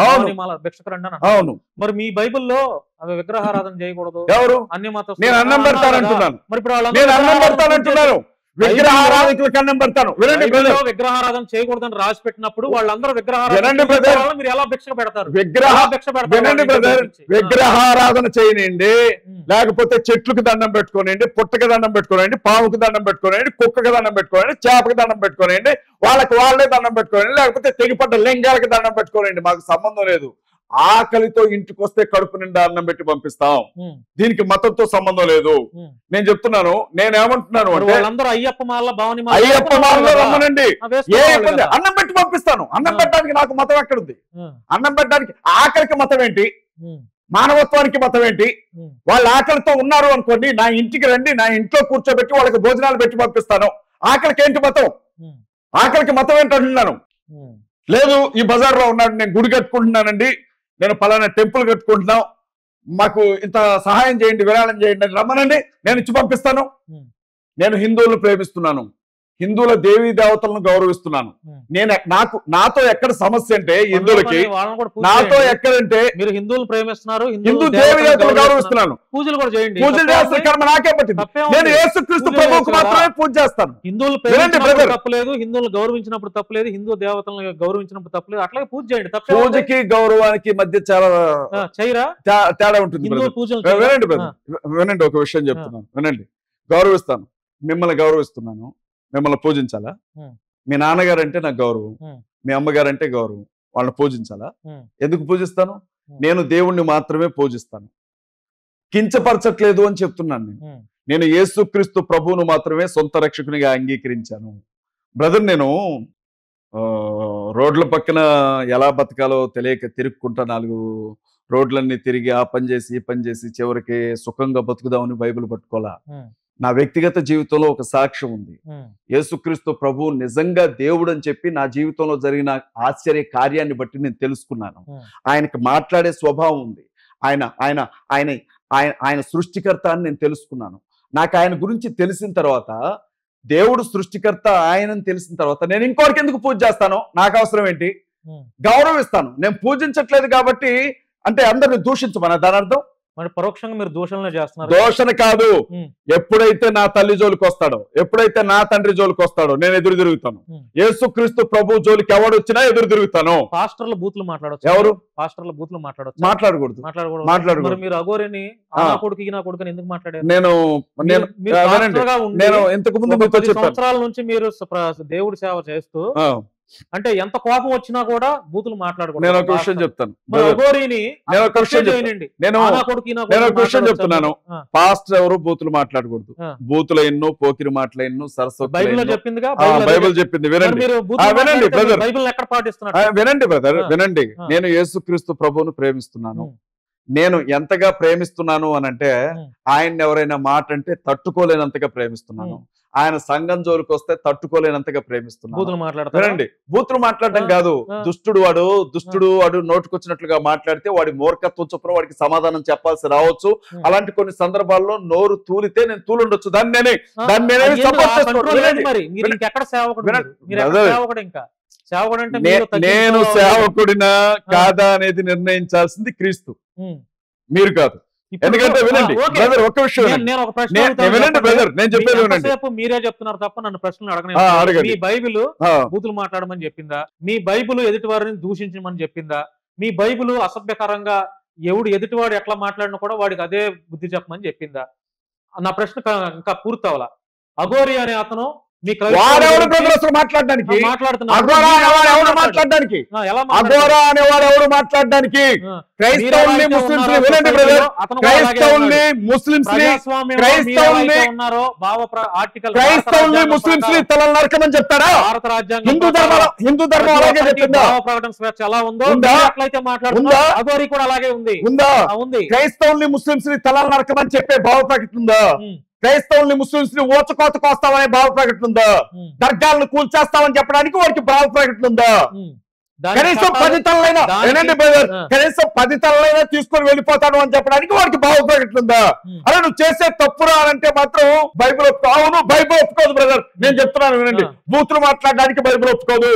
భిక్షకు రండి అని. అవును. మరి మీ బైబిల్లో అవి విగ్రహారాధన చేయకూడదు, ఎవరు? అన్ని మత నేను అన్నం పెడతానంటున్నాను. మరి ఇప్పుడు అన్నం పెడతానంటున్నాను, విగ్రహారాధకులకు అన్నం పెడతాను. వినండి, విగ్రహారాధన చేయకూడదని రాసి పెట్టినప్పుడు వాళ్ళందరూ మీరు ఎలా భిక్ష పెడతారు? విగ్రహారాధన చేయనండి, లేకపోతే చెట్లకు దండం పెట్టుకోనండి, పుట్టకి దండం పెట్టుకోనండి, పాముకి దండం పెట్టుకోనండి, కుక్కకి దండం పెట్టుకోనండి, చేపకి దండం పెట్టుకోనండి, వాళ్ళే దండం పెట్టుకోనండి, లేకపోతే తెగిపడ్డ లింగాలకి దండం పెట్టుకోనండి, మాకు సంబంధం లేదు. ఆకలితో ఇంటికి వస్తే కడుపు నిండా అన్నం పెట్టి పంపిస్తాం, దీనికి మతంతో సంబంధం లేదు. నేను చెప్తున్నాను, నేనేమంటున్నాను అంటే అయ్యప్ప మాలలో రమ్మనండి, ఏ ఇబ్బంది, అన్నం పెట్టి పంపిస్తాను. అన్నం పెట్టడానికి నాకు మతం ఎక్కడుంది? అన్నం పెట్టడానికి ఆకలికి మతం ఏంటి? మానవత్వానికి మతం ఏంటి? వాళ్ళు ఆకలితో ఉన్నారు అనుకోండి, నా ఇంటికి రండి, నా ఇంట్లో కూర్చోబెట్టి వాళ్ళకి భోజనాలు పెట్టి పంపిస్తాను. ఆకలికి ఏంటి మతం? ఆకలికి మతం ఏంటి అంటున్నాను. లేదు, ఈ బజార్లో ఉన్నాడు, నేను గుడి కట్టుకుంటున్నానండి, నేను పలానా టెంపుల్ కట్టుకుంటున్నాం, మాకు ఇంత సహాయం చేయండి, విరాళం చేయండి అని రమ్మనండి, నేను ఇచ్చి పంపిస్తాను. నేను హిందువులను ప్రేమిస్తున్నాను, హిందువుల దేవీ దేవతలను గౌరవిస్తున్నాను. నేను నాతో ఎక్కడ సమస్య అంటే హిందువులకి, నాతో ఎక్కడంటే మీరు హిందువులు ప్రేమిస్తున్నారు, హిందూ దేవీ దేవతలు గౌరవిస్తున్నాను, పూజలు కూడా చేయండి. పూజలు చేస్తే కర్మ నాకే పట్టింది. నేను యేసుక్రీస్తు ప్రభువుకు మాత్రమే పూజ చేస్తాను. హిందువులు ప్రేమించినప్పుడు తప్పలేదు, హిందువులు గౌరవించినప్పుడు తప్పలేదు, హిందూ దేవతలను గౌరవించినప్పుడు తప్పలేదు. అట్లాగే పూజ చేయండి. పూజకి గౌరవానికి మధ్య చాలా తేడా ఉంటుంది. వినండి బ్రదర్, వినండి, ఒక విషయం చెప్తున్నాను వినండి. గౌరవిస్తాను, మిమ్మల్ని గౌరవిస్తున్నాను, మిమ్మల్ని పూజించాలా? మీ నాన్నగారు అంటే నాకు గౌరవం, మీ అమ్మగారు అంటే గౌరవం, వాళ్ళని పూజించాలా? ఎందుకు పూజిస్తాను? నేను దేవుణ్ణి మాత్రమే పూజిస్తాను, కించపరచట్లేదు అని చెప్తున్నాను. నేను యేసుక్రీస్తు ప్రభువును మాత్రమే సొంత రక్షకునిగా అంగీకరించాను. బ్రదర్, నేను రోడ్ల పక్కన ఎలా బతకాలో తెలియక తిరుక్కుంటా 4 రోడ్లన్నీ తిరిగి ఆ పని చేసి ఈ పని చేసి చివరికి సుఖంగా బతుకుదామని బైబిల్ పట్టుకోవాలా. నా వ్యక్తిగత జీవితంలో ఒక సాక్ష్యం ఉంది. యేసుక్రీస్తు ప్రభువు నిజంగా దేవుడు అని చెప్పి నా జీవితంలో జరిగిన ఆశ్చర్య కార్యాన్ని బట్టి నేను తెలుసుకున్నాను. ఆయనకి మాట్లాడే స్వభావం ఉంది. ఆయన ఆయన ఆయన ఆయన ఆయన సృష్టికర్త అని నేను తెలుసుకున్నాను. నాకు ఆయన గురించి తెలిసిన తర్వాత, దేవుడు సృష్టికర్త ఆయనని తెలిసిన తర్వాత నేను ఇంకోరికి ఎందుకు పూజ చేస్తాను? నాకు అవసరం ఏంటి? గౌరవిస్తాను. నేను పూజించట్లేదు కాబట్టి అంటే అందరిని దూషించమని దాని అర్థం. మరి పరోక్షంగా మీరు దూషణలు చేస్తున్నారు. దూషణ కాదు. ఎప్పుడైతే నా తల్లి జోలికి వస్తాడో, ఎప్పుడైతే నా తండ్రి జోలికి వస్తాడో నేను ఎదురు తిరుగుతాను. యేసుక్రీస్తు ప్రభు జోలికి ఎవడొచ్చినా ఎదురు తిరుగుతాను. పాస్టర్ల బూతులు మాట్లాడొచ్చు. ఎవరు పాస్టర్ల బూతులు మాట్లాడొచ్చు? మాట్లాడకూడదు. మరి మీరు అగోరిని ఆ కొడుకు ఈ నా కొడుకు ఎందుకు మాట్లాడారు? నేను ఇంతకు ముందు 10 సంవత్సరాల నుంచి మీరు దేవుడి సేవ చేస్తూ అంటే ఎంత కోపం వచ్చినా కూడా బూతులు మాట్లాడకూడదు. నేను ఒక విషయం చెప్తాను. చెప్తున్నాను, పాస్టర్ ఎవరు బూతులు మాట్లాడకూడదు. బూతుల ఎన్నో, పోకిరి మాటల ఎన్నో, సరస్వతి బైబిల్ చెప్పింది. వినండి బ్రదర్, వినండి బ్రదర్, వినండి. నేను యేసుక్రీస్తు ప్రభువును ప్రేమిస్తున్నాను. నేను ఎంతగా ప్రేమిస్తున్నాను అనంటే, ఆయన్ని ఎవరైనా మాట అంటే తట్టుకోలేనంతగా ప్రేమిస్తున్నాను. ఆయన సంఘం జోలికి వస్తే తట్టుకోలేనంతగా ప్రేమిస్తున్నాను. వినండి, బూతులు మాట్లాడడం కాదు. దుష్టుడు వాడు నోటుకొచ్చినట్లుగా మాట్లాడితే వాడి మూర్ఖత్వం చొప్పున వాడికి సమాధానం చెప్పాల్సి రావచ్చు. అలాంటి కొన్ని సందర్భాల్లో నోరు తూలితే నేను తూలుండొచ్చు. నేను సేవకుడినా కాదా అనేది నిర్ణయించాల్సింది క్రీస్తు, మీరు కాదు. ఎందుకంటే వినండి బ్రదర్, ఒక విషయం వినండి బ్రదర్, నేను చెప్పేది వినండి. మీరే చెప్తున్నారు తప్ప నన్ను ప్రశ్నలు అడగండి. మీ బైబిల్ బూతులు మాట్లాడమని చెప్పిందా? మీ బైబిల్ ఎదుటి వారిని దూషించమని చెప్పిందా? మీ బైబిల్ అసభ్యకరంగా ఎదుటివాడు ఎట్లా మాట్లాడినా కూడా వాడికి అదే బుద్ధి చెప్పమని చెప్పిందా? నా ప్రశ్న ఇంకా పూర్తి అవ్వాల. అఘోరి అనే అతను మాట్లాడడానికి క్రైస్తవుల్ని, ముస్లింస్ని తలలు నరకమని చెప్తాడా? భారత రాజ్యాంగం హిందూ ధర్మం అలాగే చెప్పిందా? ప్రకటన స్వేచ్ఛ ఎలా ఉందో అట్లయితే అఘోరి కూడా అలాగే ఉంది. క్రైస్తవుల్ని, ముస్లింస్ని తలలు నరకమని చెప్పే భావ ప్రకటన ఉందా? క్రైస్తవుల్ని, ముస్లింస్ ని ఓచకోత కోస్తామనే భావ ప్రకటన ఉందా? దర్గాలను కూల్చేస్తామని చెప్పడానికి వాడికి భావ ప్రకటన ఉందా? కనీసం 10 తలలైనా, వినండి బ్రదర్, కనీసం 10 తలలైనా తీసుకొని వెళ్ళిపోతాను అని చెప్పడానికి వాడికి భావ ప్రకటన ఉందా? అలా నువ్వు చేసే తప్పురా అంటే మాత్రం బైబిల్ అవును, బైబిల్ ఒప్పుకోదు బ్రదర్. నేను చెప్తున్నాను వినండి, బూతులు మాట్లాడడానికి బైబిల్ ఒప్పుకోదు,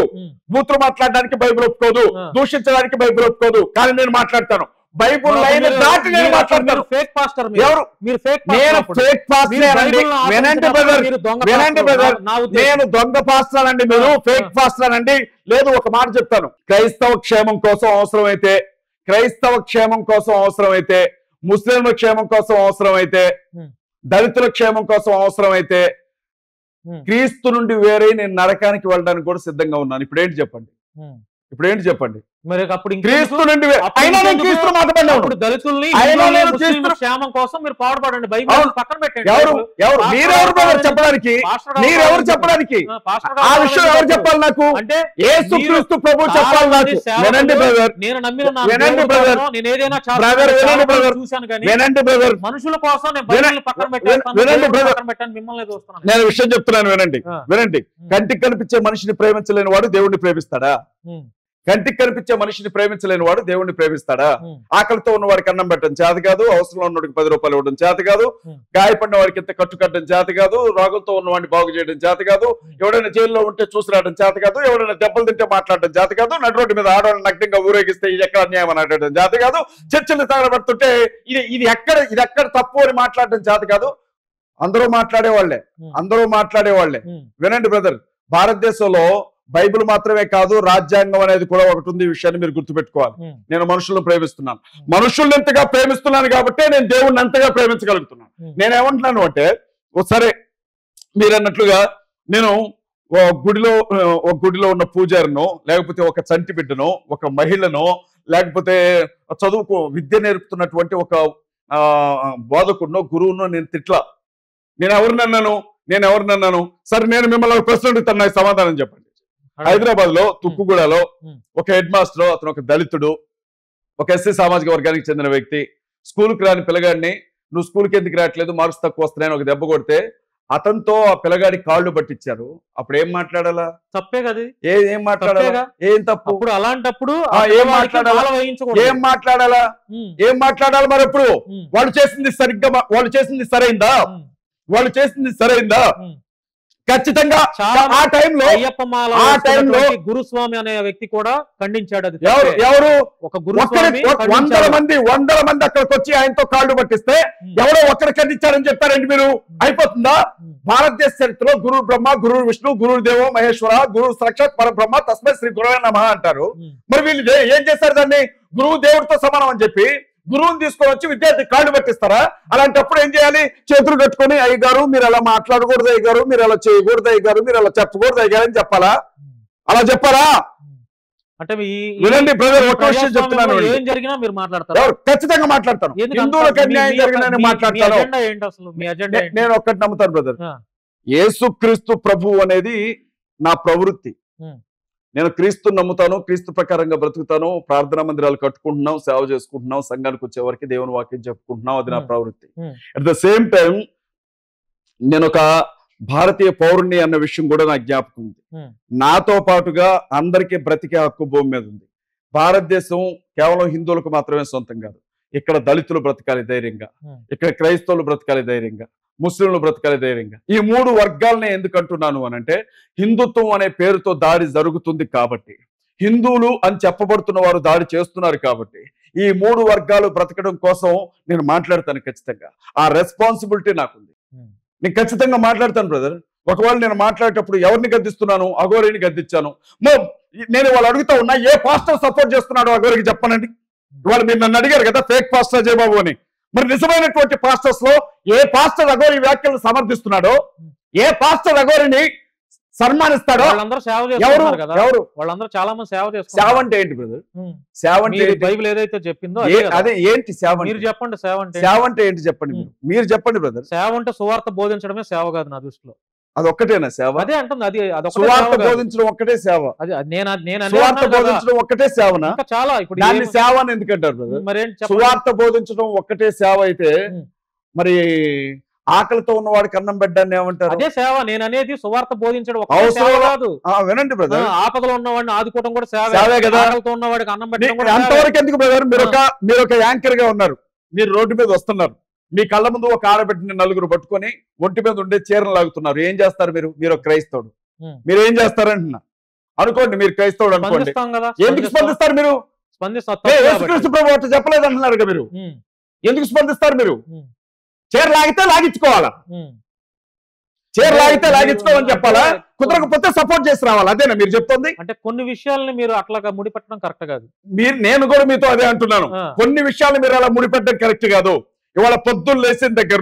బూతులు మాట్లాడడానికి బైబిల్ ఒప్పుకోదు, దూషించడానికి బైబిల్ ఒప్పుకోదు. కానీ నేను మాట్లాడతాను, బైబుల్ లైన్ దాటి నేను మాట్లాడతాను. ఫేక్ పాస్టర్ ఎవరు? నేను ఫేక్ పాస్టర్ అండి. వినండి బ్రదర్, వినండి బ్రదర్, నేను దొంగ పాస్టర్ అండి, మీరు ఫేక్ పాస్టర్ అండి. లేదు, ఒక మాట చెప్తాను. క్రైస్తవ క్షేమం కోసం అవసరమైతే, క్రైస్తవ క్షేమం కోసం అవసరమైతే, ముస్లింల క్షేమం కోసం అవసరమైతే, దళితుల క్షేమం కోసం అవసరమైతే, క్రీస్తు నుండి వేరే నేను నరకానికి వెళ్ళడానికి కూడా సిద్ధంగా ఉన్నాను. ఇప్పుడేంటి చెప్పండి? ఇప్పుడేంటి చెప్పండి? మరి అప్పుడు క్రీస్తు నుండి దళితుల్ని క్షేమం కోసం మీరు పాటుపడండి. బైబిల్ పక్కన పెట్టండి. మీరెవరు చెప్పడానికి? మీరెవరు చెప్పడానికి? ఆ విషయం ఎవరు చెప్పాలి నాకు? అంటే యేసుక్రీస్తు ప్రభు చెప్పాలి నాకు. వినండి బ్రదర్, నేను నమ్మిన వినండి బ్రదర్, నేను ఏదైనా చూశాను కానీ వినండి బ్రదర్, మనుషుల కోసం నేను బైబిల్ పక్కన పెట్టాను, మిమ్మల్ని చూస్తున్నాను. నేను విషయం చెప్తున్నాను, వినండి వినండి. కంటికి కనిపించే మనిషిని ప్రేమించలేని వాడు దేవుడిని ప్రేమిస్తాడా? కంటికి కనిపించే మనిషిని ప్రేమించలేని వాడు దేవుణ్ణి ప్రేమిస్తాడా? ఆకలితో ఉన్న వాడికి అన్నం పెట్టడం చేత కాదు, అవసరంలో ఉన్నవాడికి 10 రూపాయలు ఇవ్వడం చేత కాదు, గాయపడిన వాడికి ఇంత కట్టు కట్టడం చేత కాదు, రోగంతో ఉన్నవాడిని బాగు చేయడం చేత కాదు, ఎవడైనా జైల్లో ఉంటే చూసి రావడం చేత కాదు, ఎవడైనా దెబ్బలు తింటే మాట్లాడడం చేత కాదు, నడు రోడ్డు మీద ఆడవాళ్ళని నగ్నంగా ఊరేగిస్తే ఇది ఎక్కడ అన్యాయం అని అడగడం చేత కాదు, చర్చలు తగలబడుతుంటే ఇది ఎక్కడ తప్పు అని మాట్లాడడం చేత కాదు. అందరూ మాట్లాడేవాళ్లే. వినండి బ్రదర్, భారతదేశంలో బైబిల్ మాత్రమే కాదు, రాజ్యాంగం అనేది కూడా ఒకటి ఉంది. ఈ విషయాన్ని మీరు గుర్తుపెట్టుకోవాలి. నేను మనుషులను ప్రేమిస్తున్నాను, మనుషుల్ని ఎంతగా ప్రేమిస్తున్నాను కాబట్టి నేను దేవుణ్ణి అంతగా ప్రేమించగలుగుతున్నాను. నేనేమంటున్నాను అంటే, సరే మీరు అన్నట్లుగా నేను ఒక గుడిలో ఉన్న పూజారినో, లేకపోతే ఒక చంటి బిడ్డనో, ఒక మహిళనో, లేకపోతే విద్య నేర్పుతున్నటువంటి ఒక బోధకుడినో, గురువునో నేను తిట్లా. నేను ఎవరినన్నాను? సరే నేను మిమ్మల్ని ప్రశ్న అడుగుతాను, నాకు సమాధానం చెప్పండి. హైదరాబాద్ లో తుక్కుగూడలో ఒక హెడ్ మాస్టర్, అతను ఒక దళితుడు, ఒక ఎస్సీ సామాజిక వర్గానికి చెందిన వ్యక్తి, స్కూల్కి రాని పిల్లగాడిని నువ్వు స్కూల్కి ఎందుకు రావట్లేదు, మార్క్స్ తక్కువ వస్తున్నాయని ఒక దెబ్బ కొడితే అతనితో ఆ పిల్లగాడి కాళ్ళు పట్టించారు. అప్పుడు ఏం మాట్లాడాలా? తప్పే కదా. ఏం మాట్లాడాలా? ఏం తప్పు? అలాంటప్పుడు ఏం మాట్లాడాలా? మరి ఎప్పుడు వాళ్ళు చేసింది సరైందా? ఖచ్చితంగా ఆ టైంలో అయ్యప్ప మాల గురుస్వామి అనే వ్యక్తి కూడా ఖండించాడు. అది ఎవరు? ఒక వందల మంది అక్కడికి వచ్చి ఆయనతో కాళ్ళు పట్టిస్తే ఎవరో ఒక్కరు ఖండించారని చెప్పారండి మీరు? అయిపోతుందా? భారతదేశ చరిత్రలో గురు బ్రహ్మ, గురు విష్ణు, గురు దేవో మహేశ్వర, గురు సాక్షాత్ పరబ్రహ్మ తస్మై శ్రీ గురవే నమః అంటారు. మరి వీళ్ళు ఏం చేస్తారు? దాన్ని గురువు దేవుడితో సమానం అని చెప్పి గురువుని తీసుకొని వచ్చి విద్యార్థి కాళ్ళు పట్టిస్తారా? అలాంటప్పుడు ఏం చేయాలి? చేతులు కట్టుకొని, అయ్యగారు మీరు అలా మాట్లాడకూడదు, అయ్యగారు మీరు అలా చేయకూడదు, అయ్యగారు మీరు అలా చెప్పకూడదు అయ్యగారు అని చెప్పాలా? అలా చెప్పారా? అంటే వినండి బ్రదర్, ఒక విషయం చెప్తున్నాను. ఏం జరిగినా మీరు మాట్లాడతారు? ఖచ్చితంగా మాట్లాడతాను. హిందువులకు అన్యాయం జరిగినని మాట్లాడతాను. నేను ఒక్కటి నమ్ముతాను బ్రదర్, యేసుక్రీస్తు ప్రభు అనేది నా ప్రవృత్తి. నేను క్రీస్తుని నమ్ముతాను, క్రీస్తు ప్రకారంగా బ్రతుకుతాను, ప్రార్థనా మందిరాలు కట్టుకుంటున్నాం, సేవ చేసుకుంటున్నాం, సంఘానికి వచ్చే వరకు దేవుని వాక్యం చెప్పుకుంటున్నాం. అది నా ప్రవృత్తి. అట్ ద సేమ్ టైం నేను ఒక భారతీయ పౌరుణ్ణి అన్న విషయం కూడా నాకు జ్ఞాపకం ఉంది. నాతో పాటుగా అందరికీ బ్రతికే హక్కు భూమి మీద ఉంది. భారతదేశం కేవలం హిందువులకు మాత్రమే సొంతం కాదు. ఇక్కడ దళితులు బ్రతకాలి ధైర్యంగా, ఇక్కడ క్రైస్తవులు బ్రతకాలి ధైర్యంగా, ముస్లింలు బ్రతకాలి ధైర్యంగా. ఈ 3 వర్గాలనే ఎందుకు అంటున్నాను అనంటే, హిందుత్వం అనే పేరుతో దాడి జరుగుతుంది కాబట్టి, హిందువులు అని చెప్పబడుతున్న వారు దాడి చేస్తున్నారు కాబట్టి, ఈ 3 వర్గాలు బ్రతకడం కోసం నేను మాట్లాడతాను. ఖచ్చితంగా ఆ రెస్పాన్సిబిలిటీ నాకుంది. నేను ఖచ్చితంగా మాట్లాడతాను బ్రదర్. ఒకవేళ నేను మాట్లాడేటప్పుడు ఎవరిని గద్దిస్తున్నాను? అఘోరిని గద్దించాను. నేను వాళ్ళు అడుగుతా ఉన్నా, ఏ పాస్టర్ సపోర్ట్ చేస్తున్నాడో అఘోరికి చెప్పనండి. ఇవాళ మీరు నన్ను అడిగారు కదా ఫేక్ పాస్టర్ జయబాబు అని. మరి నిజమైనటువంటి పాస్టర్స్ లో ఏ పాస్టర్ అఘోరి వ్యాఖ్యలను సమర్థిస్తున్నాడో, ఏ పాస్టర్ అఘోరిని సన్మానిస్తాడో? వాళ్ళందరూ సేవ చేస్తున్నారు కదా. వాళ్ళందరూ చాలా మంది సేవ చేస్తున్నారు. సేవ అంటే ఏంటి బ్రదర్? సేవ అంటే బైబిల్ ఏదైతే చెప్పిందో అదే. ఏంటి సేవ? మీరు చెప్పండి. సేవ అంటే ఏంటి చెప్పండి. మీరు చెప్పండి బ్రదర్. సేవ అంటే సువార్త బోధించడమే సేవ కాదు నా దృష్టిలో. అదొక్కటేనా సేవ? అదే అంటుంది. సువార్త బోధించడం ఒక్కటే సేవ. సువార్త బోధించడం ఒక్కటే సేవనా? చాలా. ఇప్పుడు దాన్ని సేవ అని ఎందుకంటారు బ్రదర్? మరి సువార్త బోధించడం ఒక్కటే సేవ అయితే మరి ఆకలితో ఉన్న వాడికి అన్నం పెట్టాన్ని ఏమంటారు? అదే సేవ. నేను అనేది సువార్త బోధించడం కాదు. వినండి బ్రదర్, ఆపదలో ఉన్నవాడిని ఆదుకోవడం కూడా సేవే కదా. ఆకలితో ఉన్న వాడికి అన్నం పెట్టడం అంతవరకు ఎందుకు బ్రదర్? మీరు ఒక యాంకర్ గా ఉన్నారు, మీరు రోడ్డు మీద వస్తున్నారు, మీ కళ్ళ ముందు ఒక ఆడబెట్టిన 4 పట్టుకొని ఒంటి మీద ఉండే చీరలు లాగుతున్నారు. ఏం చేస్తారు మీరు ఒక క్రైస్తవుడు, మీరు ఏం చేస్తారంటున్నా అనుకోండి. మీరు క్రైస్తవుడు అనుకోండి, ఎందుకు స్పందిస్తారు మీరు? యేసుక్రీస్తు ప్రభు అట్లా చెప్పలేదు అంటున్నారు కదా, మీరు ఎందుకు స్పందిస్తారు? మీరు చీర లాగితే లాగించుకోవాలా? చీర లాగితే లాగించుకోవాలని చెప్పాలా? కుదరకపోతే సపోర్ట్ చేసి రావాలి. అదేనా మీరు చెప్తుంది? అంటే కొన్ని విషయాలని మీరు అట్లాగా ముడిపెట్టడం కరెక్ట్ కాదు. నేను కూడా మీతో అదే అంటున్నాను. కొన్ని విషయాలు మీరు అలా ముడిపెట్టడం కరెక్ట్ కాదు. ఇవాళ పొద్దున్న లేసిన దగ్గర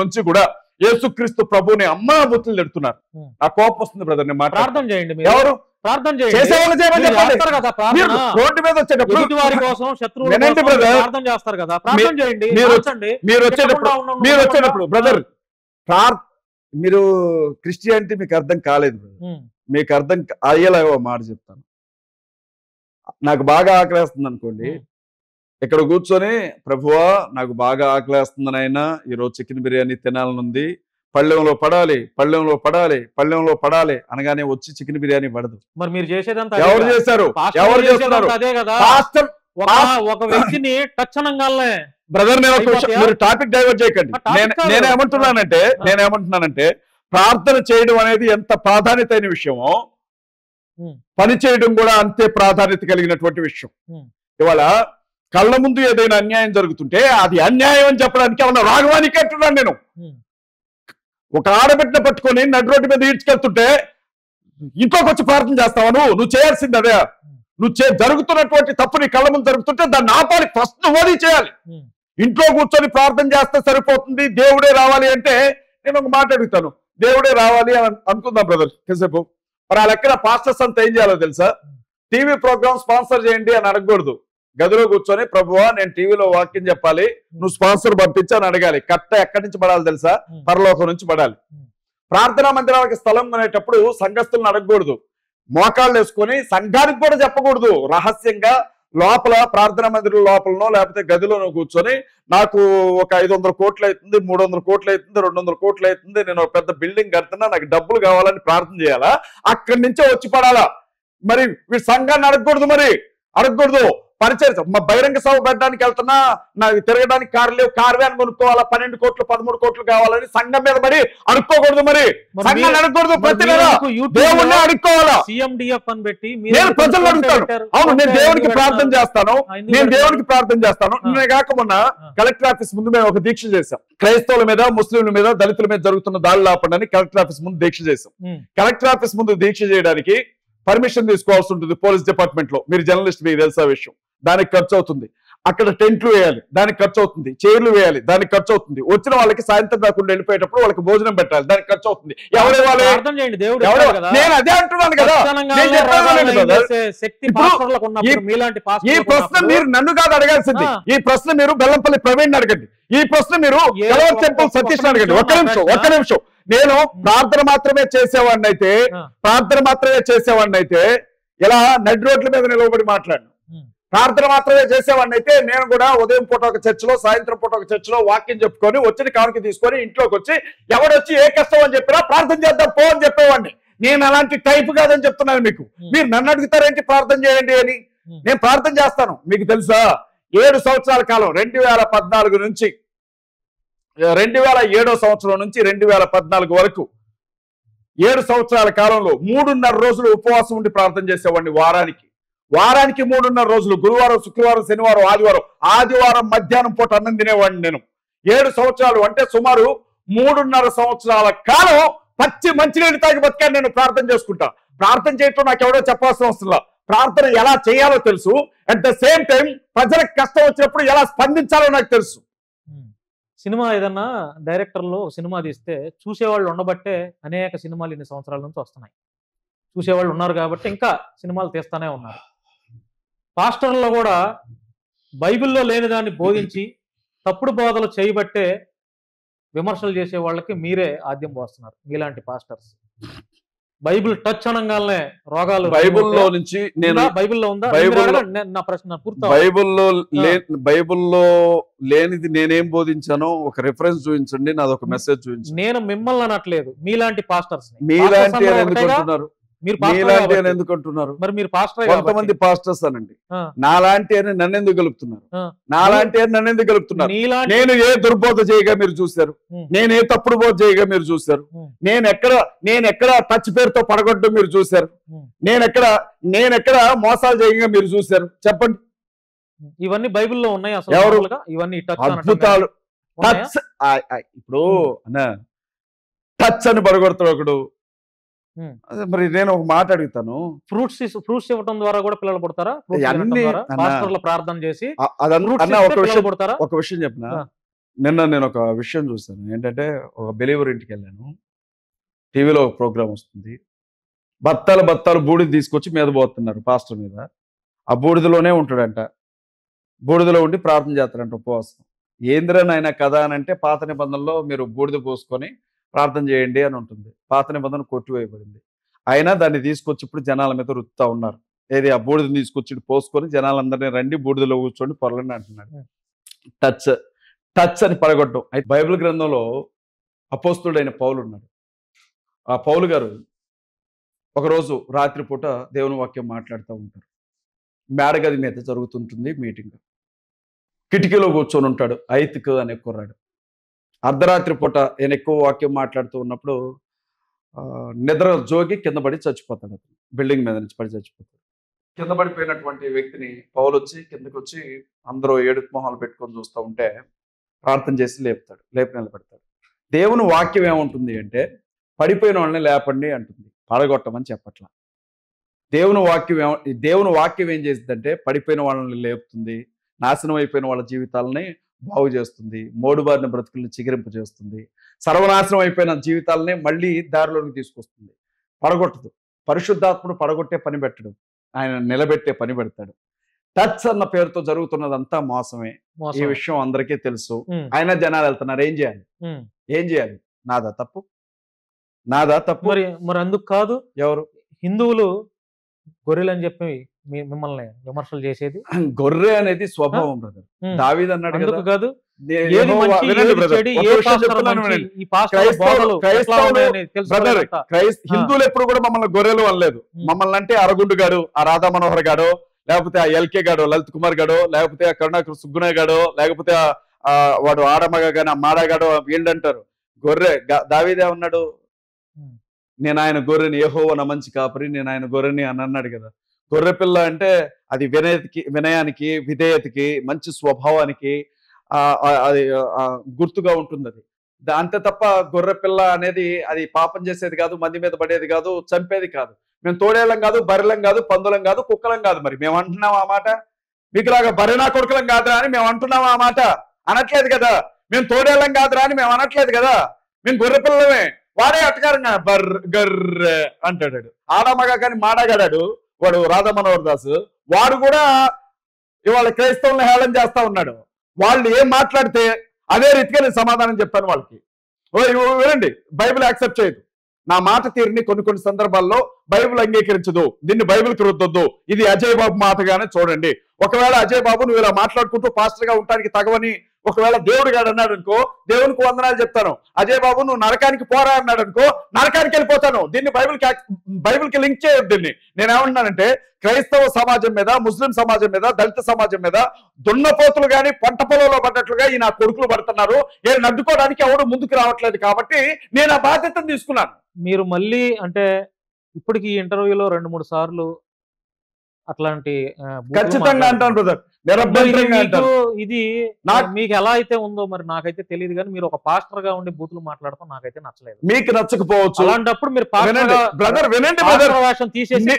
నుంచి కూడా యేసుక్రీస్తు ప్రభుని అమ్మా బుద్ధులు తిడుతున్నారు. ఆ కోపం వస్తుంది బ్రదర్. నేను ప్రార్థన చేయండి. ఎవరు ప్రార్థన చేసేవాళ్ళు చేయమని చెప్పండి. రోడ్డు మీద వచ్చేటప్పుడు ప్రార్థన చేస్తారు కదా, ప్రార్థన చేయండి. మీరు వచ్చేటప్పుడు బ్రదర్, మీరు క్రిస్టియానిటీ మీకు అర్థం కాలేదు బ్రదర్. మీకు అర్థం అయ్యేలా మాట చెప్తాను. నాకు బాగా ఆకలేస్తుంది అనుకోండి, ఇక్కడ కూర్చొని ప్రభువా నాకు బాగా ఆకలేస్తుంది నాయనా, ఈరోజు చికెన్ బిర్యానీ తినాలనుంది, పళ్ళెంలో పడాలి, పళ్ళెంలో పడాలి, పళ్ళెంలో పడాలి అనగానే వచ్చి చికెన్ బిర్యానీ పడదు. మరి మీరు చేసేదంతా ఎవరు చేశారు? ఎవరు చేస్తున్నారు? అదే కదా. పాస్టర్ ఒక వ్యక్తిని టచ్ అనగానే బ్రదర్, నేను అయిపోతాయా? మీరు టాపిక్ డైవర్ట్ చేయకండి. నేనేమంటున్నానంటే ప్రార్థన చేయడం అనేది ఎంత ప్రాధాన్యత అయిన విషయమో పని చేయడం కూడా అంతే ప్రాధాన్యత కలిగినటువంటి విషయం. ఇవాళ కళ్ళ ముందు ఏదైనా అన్యాయం జరుగుతుంటే అది అన్యాయం అని చెప్పడానికి ఏమన్నా రాఘవానికి అంటున్నాను నేను. ఒక ఆడబిడ్డ పట్టుకొని నడి రోడ్డు మీద ఈడ్చుకెళ్తుంటే ఇంట్లోకి వచ్చి ప్రార్థన చేస్తావా? నువ్వు చేయాల్సింది అదే. జరుగుతున్నటువంటి తప్పు నీ కళ్ళ ముందు జరుగుతుంటే దాన్ని ఆపాలి. ఫస్ట్ నువ్వు చేయాలి. ఇంట్లో కూర్చొని ప్రార్థన చేస్తే సరిపోతుంది, దేవుడే రావాలి అంటే నేను ఒక మాట అడుగుతాను, దేవుడే రావాలి అని అనుకుందాం బ్రదర్ కాసేపు. మరి ఆ లెక్కన పాస్టర్స్ అంతా ఏం చేయాలో తెలుసా? టీవీ ప్రోగ్రామ్ స్పాన్సర్ చేయండి అని అడగకూడదు. గదిలో కూర్చొని ప్రభువా నేను టీవీలో వాక్యం చెప్పాలి, నువ్వు స్పాన్సర్ పంపించి అని అడగాలి. కట్ట ఎక్కడి నుంచి పడాలి తెలుసా? పరలోకం నుంచి పడాలి. ప్రార్థనా మందిరాలకు స్థలం కొనేటప్పుడు సంఘస్థులను అడగకూడదు. మోకాళ్ళు వేసుకొని సంఘానికి కూడా చెప్పకూడదు. రహస్యంగా లోపల ప్రార్థనా మందిరం లోపలనో లేకపోతే గదిలోనో కూర్చొని నాకు ఒక 500 కోట్లు అవుతుంది, 300 కోట్లు అవుతుంది, 200 కోట్లు అవుతుంది, నేను ఒక పెద్ద బిల్డింగ్ కడుతున్నా, నాకు డబ్బులు కావాలని ప్రార్థన చేయాలా? అక్కడి నుంచే వచ్చి పడాలా? మరి వీడి సంఘాన్ని అడగకూడదు. మరి అడగకూడదు. పరిచయం బహిరంగ సభ పెట్టడానికి వెళ్తున్నా, నాకు తిరగడానికి కారు లేవు, కారు వ్యాన్ కొనుక్కోవాలా, 12 కోట్లు 13 కోట్లు కావాలని సంఘం మీద మరి అడుక్కోకూడదు. మరి సంఘాన్ని అడగకూడదు. ప్రతి నెల దేవుణ్ణి అడుక్కోవాలా? నేను ప్రజలు అడుగుతాను. అవును, నేను దేవునికి ప్రార్థన చేస్తాను, నేను దేవునికి ప్రార్థన చేస్తాను. నేను కాక మొన్న కలెక్టర్ ఆఫీస్ ముందు మేము ఒక దీక్ష చేశాం. క్రైస్తవుల మీద, ముస్లింల మీద, దళితుల మీద జరుగుతున్న దాడులు ఆపండి కలెక్టర్ ఆఫీస్ ముందు దీక్ష చేశాం. కలెక్టర్ ఆఫీస్ ముందు దీక్ష చేయడానికి పర్మిషన్ తీసుకోవాల్సి ఉంటుంది పోలీస్ డిపార్ట్మెంట్ లో. మీరు జర్నలిస్ట్, మీకు తెలుసా విషయం. దానికి ఖర్చు అవుతుంది. అక్కడ టెంట్లు వేయాలి, దానికి ఖర్చు అవుతుంది. చైర్లు వేయాలి, దానికి ఖర్చు అవుతుంది. వచ్చిన వాళ్ళకి సాయంత్రం కాకుండా వెళ్ళిపోయేటప్పుడు వాళ్ళకి భోజనం పెట్టాలి, దానికి ఖర్చు అవుతుంది. ఎవరు ఇవ్వాలి? నేను అదే అంటున్నాను కదా. ఈ ప్రశ్న మీరు నన్ను కాదు అడగాల్సింది. ఈ ప్రశ్న మీరు బెల్లంపల్లి ప్రవీణ్ అడగండి. ఈ ప్రశ్న మీరు టెంపుల్ సతీష్ అడగండి. ఒక్క నిమిషం. నేను ప్రార్థన మాత్రమే చేసేవాడిని అయితే ఇలా నడి రోడ్ల మీద నిలబడి మాట్లాడను. ప్రార్థన మాత్రమే చేసేవాడిని అయితే నేను కూడా ఉదయం పూట ఒక చర్చిలో, సాయంత్రం పూట ఒక చర్చిలో వాక్యం చెప్పుకొని వచ్చిన కానుక తీసుకొని ఇంట్లోకి వచ్చి ఎవడొచ్చి ఏ కష్టం అని చెప్పినా ప్రార్థన చేద్దాం పో అని చెప్పేవాడిని. నేను అలాంటి టైప్ కాదని చెప్తున్నాను మీకు. మీరు నన్ను అడుగుతారేంటి ప్రార్థన చేయండి అని? నేను ప్రార్థన చేస్తాను. మీకు తెలుసా 7 సంవత్సరాల కాలం 2014 నుంచి 2007 సంవత్సరం నుంచి 2014 వరకు 7 సంవత్సరాల కాలంలో 3.5 రోజులు ఉపవాసం ఉండి ప్రార్థన చేసేవాడిని. వారానికి 3.5 రోజులు, గురువారం, శుక్రవారం, శనివారం, ఆదివారం మధ్యాహ్నం పూట అన్నం తినేవాడిని నేను. 7 సంవత్సరాలు అంటే సుమారు 3.5 సంవత్సరాల కాలం పచ్చి మంచినీళ్ళు తాగి బతికాను నేను. ప్రార్థన చేసుకుంటా. ప్రార్థన చేయటం నాకు ఎవడో చెప్పాల్సిన అవసరం. ప్రార్థన ఎలా చేయాలో తెలుసు. అట్ ద సేమ్ టైం ప్రజలకు కష్టం వచ్చినప్పుడు ఎలా స్పందించాలో నాకు తెలుసు. సినిమా ఏదన్నా డైరెక్టర్లు సినిమా తీస్తే చూసేవాళ్ళు ఉండబట్టే అనేక సినిమాలు ఇన్ని సంవత్సరాల నుంచి వస్తున్నాయి. చూసేవాళ్ళు ఉన్నారు కాబట్టి ఇంకా సినిమాలు తీస్తానే ఉన్నారు. పాస్టర్లో కూడా బైబిల్లో లేని దాన్ని బోధించి తప్పుడు బోధలు చేయబట్టే విమర్శలు చేసే వాళ్ళకి మీరే ఆద్యం పోస్తున్నారు. మీలాంటి పాస్టర్స్ బైబిల్ టచ్ అనగానే రోగాలు బైబిల్లో నుంచి బైబిల్లో ఉందా? నా ప్రశ్న బైబిల్లో లేనిది నేనేం బోధించానో ఒక రిఫరెన్స్ చూపించండి, నాది ఒక మెసేజ్ చూపించండి. నేను మిమ్మల్ని అనట్లేదు, మీలాంటి పాస్టర్స్. మీలాంటి ఎందుకు అంటున్నారు? మరి మీరు పాస్టర్. కొంతమంది పాస్టర్స్ అనండి నాలాంటి అని నన్ను ఎందుకు గలుపుతున్నారు? నాలాంటి అని నన్ను ఎందుకు గలుపుతున్నారు? నేను ఏ దుర్బోధ చేయగా మీరు చూశారు? నేను ఏ తప్పుడు బోధ చేయగా మీరు చూశారు? నేను ఎక్కడ టచ్ పేరుతో పడగొట్టడం మీరు చూశారు? నేనెక్కడ మోసాలు చేయగా మీరు చూశారు? చెప్పండి. ఇవన్నీ బైబిల్లో ఉన్నాయి అసలు. ఎవరు? ఇవన్నీ అద్భుతాలు. టచ్ ఇప్పుడు టచ్ అని పడగొడతాడు ఒకడు. మరి నేను ఒక మాట అడుగుతాను, ఫ్రూట్స్ ఇవ్వడం ద్వారా కూడా పిల్లలు పుడతారా? ప్రార్థన చేసి ఒక విషయం చెప్పిన. నిన్న నేను ఒక విషయం చూస్తాను. ఏంటంటే ఒక బిలీవర్ ఇంటికి వెళ్ళాను. టీవీలో ఒక ప్రోగ్రామ్ వస్తుంది. బత్తాలు బూడిద తీసుకొచ్చి మీద పోతున్నారు పాస్టర్ మీద. ఆ బూడిదలోనే ఉంటాడంట. బూడిదలో ఉండి ప్రార్థన చేస్తారంట ఉపవాసం. ఏంద్రా నాయన కదా అని అంటే పాత నిబంధనలో మీరు బూడిద పోసుకొని ప్రార్థన చేయండి అని ఉంటుంది. పాత నిబంధన కొట్టివేయబడింది. అయినా దాన్ని తీసుకొచ్చి ఇప్పుడు జనాల మీద రుత్తా ఉన్నారు. ఏది ఆ బూడిదని తీసుకొచ్చి పోసుకొని జనాలందరినీ రండి బూడిదలో కూర్చోండి పొరలని అంటున్నాడు. టచ్ అని పడగొట్టడం. అయితే బైబిల్ గ్రంథంలో అపోస్తుడైన పౌలు ఉన్నాడు. ఆ పౌలు గారు ఒకరోజు రాత్రిపూట దేవుని వాక్యం మాట్లాడుతూ ఉంటారు. మేడగది మీద జరుగుతుంటుంది మీటింగ్. కిటికీలో కూర్చొని ఉంటాడు ఐతిక్ అనే కుర్రాడు. అర్ధరాత్రి పూట ఈయన ఎక్కువ వాక్యం మాట్లాడుతూ ఉన్నప్పుడు నిద్ర జోగి కింద పడి చచ్చిపోతాడు. అతను బిల్డింగ్ మీద నుంచి పడి చచ్చిపోతాడు. కింద పడిపోయినటువంటి వ్యక్తిని పౌలు వచ్చి కిందకి వచ్చి అందరూ ఏడుపు మొహాలు పెట్టుకొని చూస్తూ ఉంటే ప్రార్థన చేసి లేపుతాడు, లేపి నిలబెడతాడు. దేవుని వాక్యం ఏముంటుంది అంటే పడిపోయిన వాళ్ళని లేపండి అంటుంది, పడగొట్టమని చెప్పట్లా. దేవుని వాక్యం ఏం చేస్తుందంటే పడిపోయిన వాళ్ళని లేపుతుంది, నాశనం అయిపోయిన వాళ్ళ జీవితాలని బాగు చేస్తుంది, మోడుబారిన బ్రతుకుల్ని చిగిరింపు చేస్తుంది, సర్వనాశనం అయిపోయిన జీవితాలని మళ్ళీ దారిలోకి తీసుకొస్తుంది. పడగొట్టదు. పరిశుద్ధాత్ముడు పడగొట్టే పని పెట్టడు, ఆయన నిలబెట్టే పని పెడతాడు. టచ్ అన్న పేరుతో జరుగుతున్నదంతా మోసమే. ఈ విషయం అందరికీ తెలుసు. ఆయన జనాలు వెళ్తున్నారు. ఏం చేయాలి? నాదా తప్పు? మరి అందుకు కాదు ఎవరు హిందువులు గొర్రెలు అని చెప్పి మిమ్మల్ని విమర్శలు చేసేది? గొర్రె అనేది స్వభావం బ్రదర్. దావీదు అన్నాడు అందుకు కదా, కాదు హిందువులు ఎప్పుడు కూడా మమ్మల్ని గొర్రెలు అనలేదు. మమ్మల్ని అంటే అరగుండు గాడు, ఆ రాధా మనోహర్ గాడో, లేకపోతే ఆ ఎల్కే గాడో, లలిత్ కుమార్ గాడో, లేకపోతే ఆ కరుణాకర్ సుగ్గునయ్య గాడో, లేకపోతే వాడు ఆడమగ గాని ఆ మాడగాడో వీళ్ళంటారు. గొర్రె దావీదే ఉన్నాడు, నేను ఆయన గొర్రెని, యెహోవా నా మంచి కాపరి, నేను ఆయన గొర్రెని అని అన్నాడు కదా. గొర్రె పిల్ల అంటే అది వినయానికి, విధేయతకి, మంచి స్వభావానికి అది గుర్తుగా ఉంటుంది. అది అంతే తప్ప గొర్రె పిల్ల అనేది అది పాపం చేసేది కాదు, మంది మీద పడేది కాదు, చంపేది కాదు. మేము తోడేళ్ళం కాదు, బర్రెలం కాదు, పందులం కాదు, కుక్కలం కాదు. మరి మేము అంటున్నాం ఆ మాట? మీకులాగా బర్రెనా కొడుకులం కాదురా అని మేము అంటున్నాం ఆ మాట? అనట్లేదు కదా. మేము తోడేళ్ళం కాదురా అని మేము అనట్లేదు కదా. మేము గొర్రె పిల్లమే. వాడే అటకారంగా గర్రె అంటాడు. ఆడమగా కానీ మాడగాడాడు వాడు రాధా మనోహర్ దాస్. వాడు కూడా ఇవాళ క్రైస్తవులను హేళన చేస్తా ఉన్నాడు. వాళ్ళు ఏం మాట్లాడితే అదే రీతిగా నేను సమాధానం చెప్పాను వాళ్ళకి. వినండి, బైబిల్ యాక్సెప్ట్ చేయదు. నా మాట తీరుని కొన్ని సందర్భాల్లో బైబిల్ అంగీకరించదు. దీన్ని బైబిల్కి రుద్దొద్దు. ఇది అజయ్ బాబు మాటగానే చూడండి. ఒకవేళ అజయ్ బాబు నువ్వు ఇలా మాట్లాడుకుంటూ పాస్టర్ గా ఉండడానికి తగవని ఒకవేళ దేవుడు గాడు అన్నాడు అనుకో, దేవునికి వందనాలు చెప్తాను. అజయ్ బాబు నువ్వు నరకానికి పోరా అన్నాడు అనుకో, నరకానికి వెళ్ళిపోతాను. దీన్ని బైబిల్కి లింక్ చేయొద్దు. దీన్ని నేనేమంటున్నానంటే క్రైస్తవ సమాజం మీద, ముస్లిం సమాజం మీద, దళిత సమాజం మీద దున్నపోతులు కానీ పంట పొలంలో పడ్డట్లుగా ఈ నా కొడుకులు పడుతున్నారు. నేను అడ్డుకోవడానికి ఎవడు ముందుకు రావట్లేదు. కాబట్టి నేను ఆ బాధ్యతను తీసుకున్నాను. మీరు మళ్ళీ అంటే ఇప్పటికి ఈ ఇంటర్వ్యూలో 2-3 సార్లు అట్లాంటి ఖచ్చితంగా అంటాను బ్రదర్. ఇది మీకు ఎలా అయితే ఉందో మరి నాకైతే తెలియదు, కానీ మీరు ఒక పాస్టర్ గా ఉండి బూతులు మాట్లాడటం నాకైతే నచ్చలేదు. మీకు నచ్చకపోవచ్చు. అలాంటప్పుడు మీరు బ్రదర్ వినండి, వేషం తీసేసి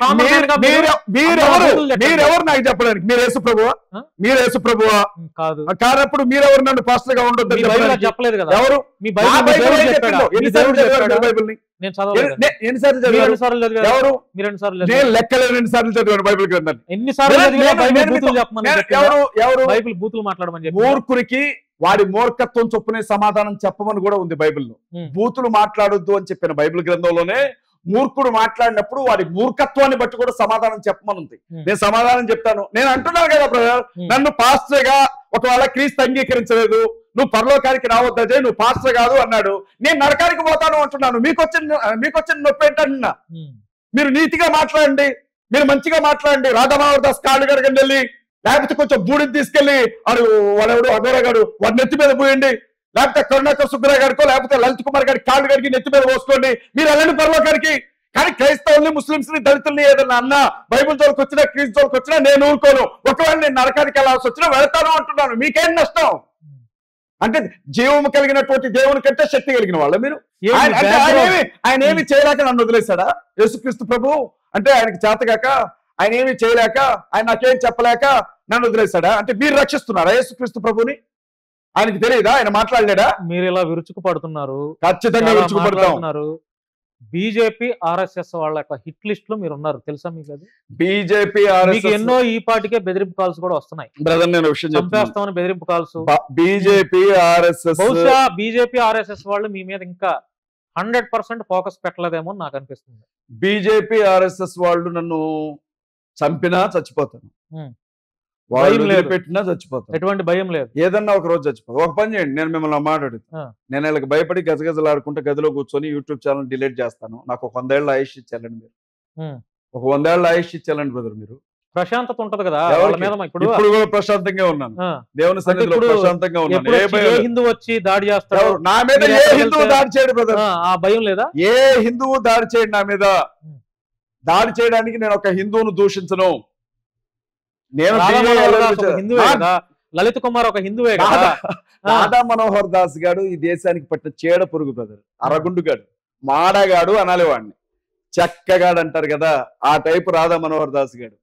మీరెవరు నాకు చెప్పడానికి? మీరు యేసు ప్రభువా? మీరు యేసు ప్రభువా? కాదు. కానప్పుడు మీరెవరు నన్ను పాస్టర్ గా ఉండొద్దు చెప్పలేదు కదా. ఎవరు? మీ బైబిల్ నేను ఎన్నిసార్లు ఎవరు? నేను లెక్కలేని ఎన్నిసార్లు చదివాను బైబిల్ గ్రంథాన్ని. బైబిల్ బూతులు మాట్లాడమని చెప్పి మూర్ఖునికి వాడి మూర్ఖత్వం చొప్పునే సమాధానం చెప్పమని కూడా ఉంది బైబిల్లో. బూతులు మాట్లాడొద్దు అని చెప్పిన బైబిల్ గ్రంథంలోనే మూర్ఖుడు మాట్లాడినప్పుడు వాడి మూర్ఖత్వాన్ని బట్టి కూడా సమాధానం చెప్పమని ఉంది. నేను సమాధానం చెప్తాను. నేను అంటున్నాను కదా బ్రదర్, నన్ను పాస్టర్ గా ఒకవేళ క్రీస్తు అంగీకరించలేదు, నువ్వు పరలోకానికి రావద్దు అజయ్, నువ్వు పాస్టర్ కాదు అన్నాడు, నేను నరకానికి పోతాను అంటున్నాను. మీకు వచ్చిన నొప్పి ఏంటన్నా? మీరు నీతిగా మాట్లాడండి, మీరు మంచిగా మాట్లాడండి. రాధామావర్ దాస్ కాళ్ళు గడగండి వెళ్ళి, లేకపోతే కొంచెం బూడిని తీసుకెళ్లి వాడెవడు అగోరగాడు వాడి నెత్తి మీద పోయండి, లేకపోతే కరుణాకర్ సుబ్బరాయ్ గారికో లేకపోతే లలిత్ కుమార్ గారి కాళ్ళు గడికి నెత్తి మీద పోసుకోండి. మీరు వెళ్ళండి పరలోకానికి. కానీ క్రైస్తవుల్ని, ముస్లింస్ ని, దళితుల్ని ఏదన్నా అన్నా, బైబిల్ జోలికి వచ్చినా, క్రీస్తు జోలికి వచ్చినా నేను ఊరుకోను. ఒకవేళ నేను నరకానికి వెళ్ళాల్సి వచ్చినా వెళ్తాను అంటున్నాను. మీకేం నష్టం? అంటే జీవము కలిగినటువంటి దేవుని కంటే శక్తి కలిగిన వాళ్ళ మీరు? ఆయన ఏమి చేయలేక నన్ను వదిలేశాడా యేసుక్రీస్తు ప్రభు? అంటే ఆయనకి చేతగాక, ఆయన ఏమి చేయలేక, ఆయన నాకేం చెప్పలేక నన్ను వదిలేశాడా? అంటే మీరు రక్షిస్తున్నారా యేసుక్రీస్తు ప్రభుని? ఆయనకి తెలియదా? ఆయన మాట్లాడలేడా? మీరు ఇలా విరుచుకు పడుతున్నారు. ఖచ్చితంగా విరుచుకు పడుతున్నారు. బీజేపీ ఆర్ఎస్ఎస్ వాళ్ళ యొక్క హిట్ లిస్ట్ లో మీరు ఉన్నారు, తెలుసా మీకు? అది బీజేపీ ఎన్నో ఈ పాటికే బెదిరింపు కాల్స్ కూడా వస్తున్నాయి. బ్రదర్ నేను విషయం చంపేస్తామని బెదిరింపు కాల్స్. బీజేపీ ఆర్ఎస్ఎస్, బహుశా బీజేపీ ఆర్ఎస్ఎస్ వాళ్ళు మీ మీద ఇంకా 100% ఫోకస్ పెట్టలేదేమో నాకు అనిపిస్తుంది. బీజేపీ ఆర్ఎస్ఎస్ వాళ్ళు నన్ను చంపినా చచ్చిపోతాను. వాళ్ళు వదిలిపెట్టినా చచ్చిపోతారు, ఎటువంటి భయం లేదు, ఏదన్నా ఒక రోజు చచ్చిపోతారు. ఒక పని చేయండి, నేను మిమ్మల్ని మాట్లాడుతాను, నేను వీళ్ళకి భయపడి గజగజలాడుకుంటే గదిలో కూర్చొని యూట్యూబ్ ఛానల్ డిలీట్ చేస్తాను, నాకు ఒక 100 ఏళ్ళ ఆయుష్ ఇచ్చాలండి మీరు, ఒక 100 ఏళ్ళ ఆయుష్ ఇచ్చాలండి బ్రదర్ మీరు. ప్రశాంతత ఉంటది కదా ఇప్పుడు కూడా ప్రశాంతంగా ఉన్నాను, దేవుని సన్నిధిలో ప్రశాంతంగా ఉన్నాను. ఏ హిందువు వచ్చి దాడి చేస్తాడు నా మీద, ఏ హిందువు దాడి చేయడు బ్రదర్, ఆ భయం లేదా? ఏ హిందువు దాడి చేయడు నా మీద. దాడి చేయడానికి నేను ఒక హిందువును దూషించను. నేను హిందువే కదా, లలిత్ కుమార్ ఒక హిందువే కదా. రాధా మనోహర్ దాస్ గారు ఈ దేశానికి పట్టిన చీడ పురుగు బ్రదర్, అరగుండుగాడు, మాడగాడు అనాలి వాడిని, చెక్కగాడు అంటారు కదా, ఆ టైపు రాధా మనోహర్ దాస్ గారు.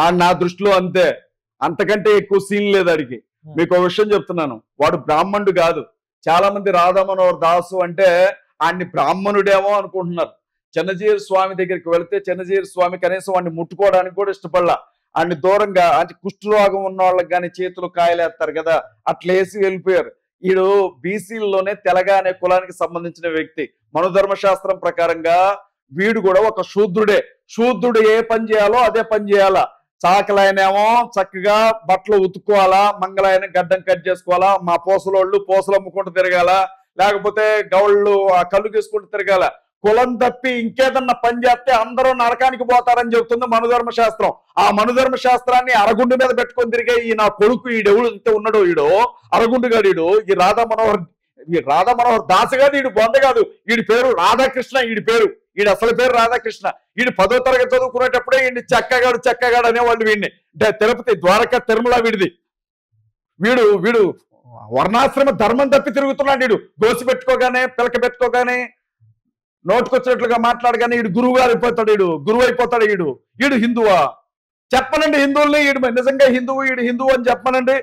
ఆ నా దృష్టిలో అంతే, అంతకంటే ఎక్కువ సీన్ లేదు అడిగి. మీకు ఒక విషయం చెప్తున్నాను, వాడు బ్రాహ్మణుడు కాదు. చాలా మంది రాధా మనోహర్ దాసు అంటే ఆయన్ని బ్రాహ్మణుడేమో అనుకుంటున్నారు. చిన్నజీర స్వామి దగ్గరికి వెళితే చిన్నజీర స్వామి కనీసం వాడిని ముట్టుకోవడానికి కూడా ఇష్టపడలా, ఆయన్ని దూరంగా, అంటే కుష్ఠరోగం ఉన్న వాళ్ళకి కానీ చేతులు కాయలేస్తారు కదా, అట్లా వేసి వెళ్ళిపోయారు. వీడు బీసీల్లోనే తెలగ అనే కులానికి సంబంధించిన వ్యక్తి. మనోధర్మశాస్త్రం ప్రకారంగా వీడు కూడా ఒక శూద్రుడే. శూద్రుడు ఏ పని చేయాలో అదే పని చేయాలా. చాకలైనేమో చక్కగా బట్టలు ఉతుక్కోవాలా, మంగళాయన గడ్డం కట్ చేసుకోవాలా, మా పూసలోళ్ళు పూసలు అమ్ముకుంటూ తిరగాల, లేకపోతే గౌళ్ళు ఆ కళ్ళు తీసుకుంటూ తిరగాల. కులం తప్పి ఇంకేదన్నా పని చేస్తే అందరూ నరకానికి పోతారని చెబుతుంది మనుధర్మశాస్త్రం. ఆ మనుధర్మశాస్త్రాన్ని అరగుండు మీద పెట్టుకొని తిరిగే ఈ నా కొడుకు ఈడెవడు ఉన్నాడు, ఈడు అరగుండుగాడు, ఈ రాధా మనోహర్ దాస్ కాదు, ఈడు బొంద కాదు, ఈడి పేరు రాధాకృష్ణ, ఈడి పేరు, ఈడు అసలు పేరు రాధాకృష్ణ. ఈడు 10వ తరగతి చదువుకునేటప్పుడే ఈయన్ని చెక్కగాడు అనేవాళ్ళు వీడిని. తిరుపతి, ద్వారకా, తిరుమల వీడిది. వీడు వర్ణాశ్రమ ధర్మం తప్పి తిరుగుతున్నాడు. వీడు గోసి పెట్టుకోగానే, పిలక పెట్టుకోగానే, నోటుకొచ్చినట్లుగా మాట్లాడగానే ఈడు గురువు గారు అయిపోతాడు, ఈడు గురువు అయిపోతాడు. ఈడు హిందువా? చెప్పనండి హిందువుల్ని, ఈడు నిజంగా హిందువు, ఈడు హిందువు అని చెప్పనండి.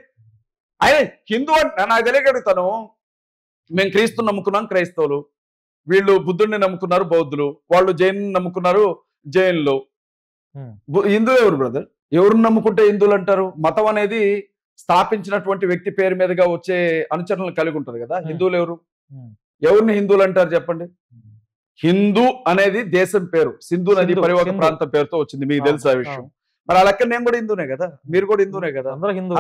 ఆయన హిందూ అని నాకు తెలియగలుగుతాను. మేము క్రీస్తుని నమ్ముకున్నాం, క్రైస్తవులు. వీళ్ళు బుద్ధుడిని నమ్ముకున్నారు, బౌద్ధులు. వాళ్ళు జైన్ని నమ్ముకున్నారు, జైన్లు. హిందువు ఎవరు బ్రదర్? ఎవరిని నమ్ముకుంటే హిందువులు అంటారు? మతం అనేది స్థాపించినటువంటి వ్యక్తి పేరు మీదుగా వచ్చే అనుచరులను కలిగి ఉంటది కదా. హిందువులు ఎవరిని హిందువులు అంటారు చెప్పండి? హిందూ అనేది దేశం పేరు, సింధు నది పరివాహక ప్రాంతం పేరుతో వచ్చింది, మీకు తెలుసు ఆ విషయం. మరి ఆ లెక్క నేను కూడా హిందూనే కదా, మీరు కూడా హిందూనే కదా,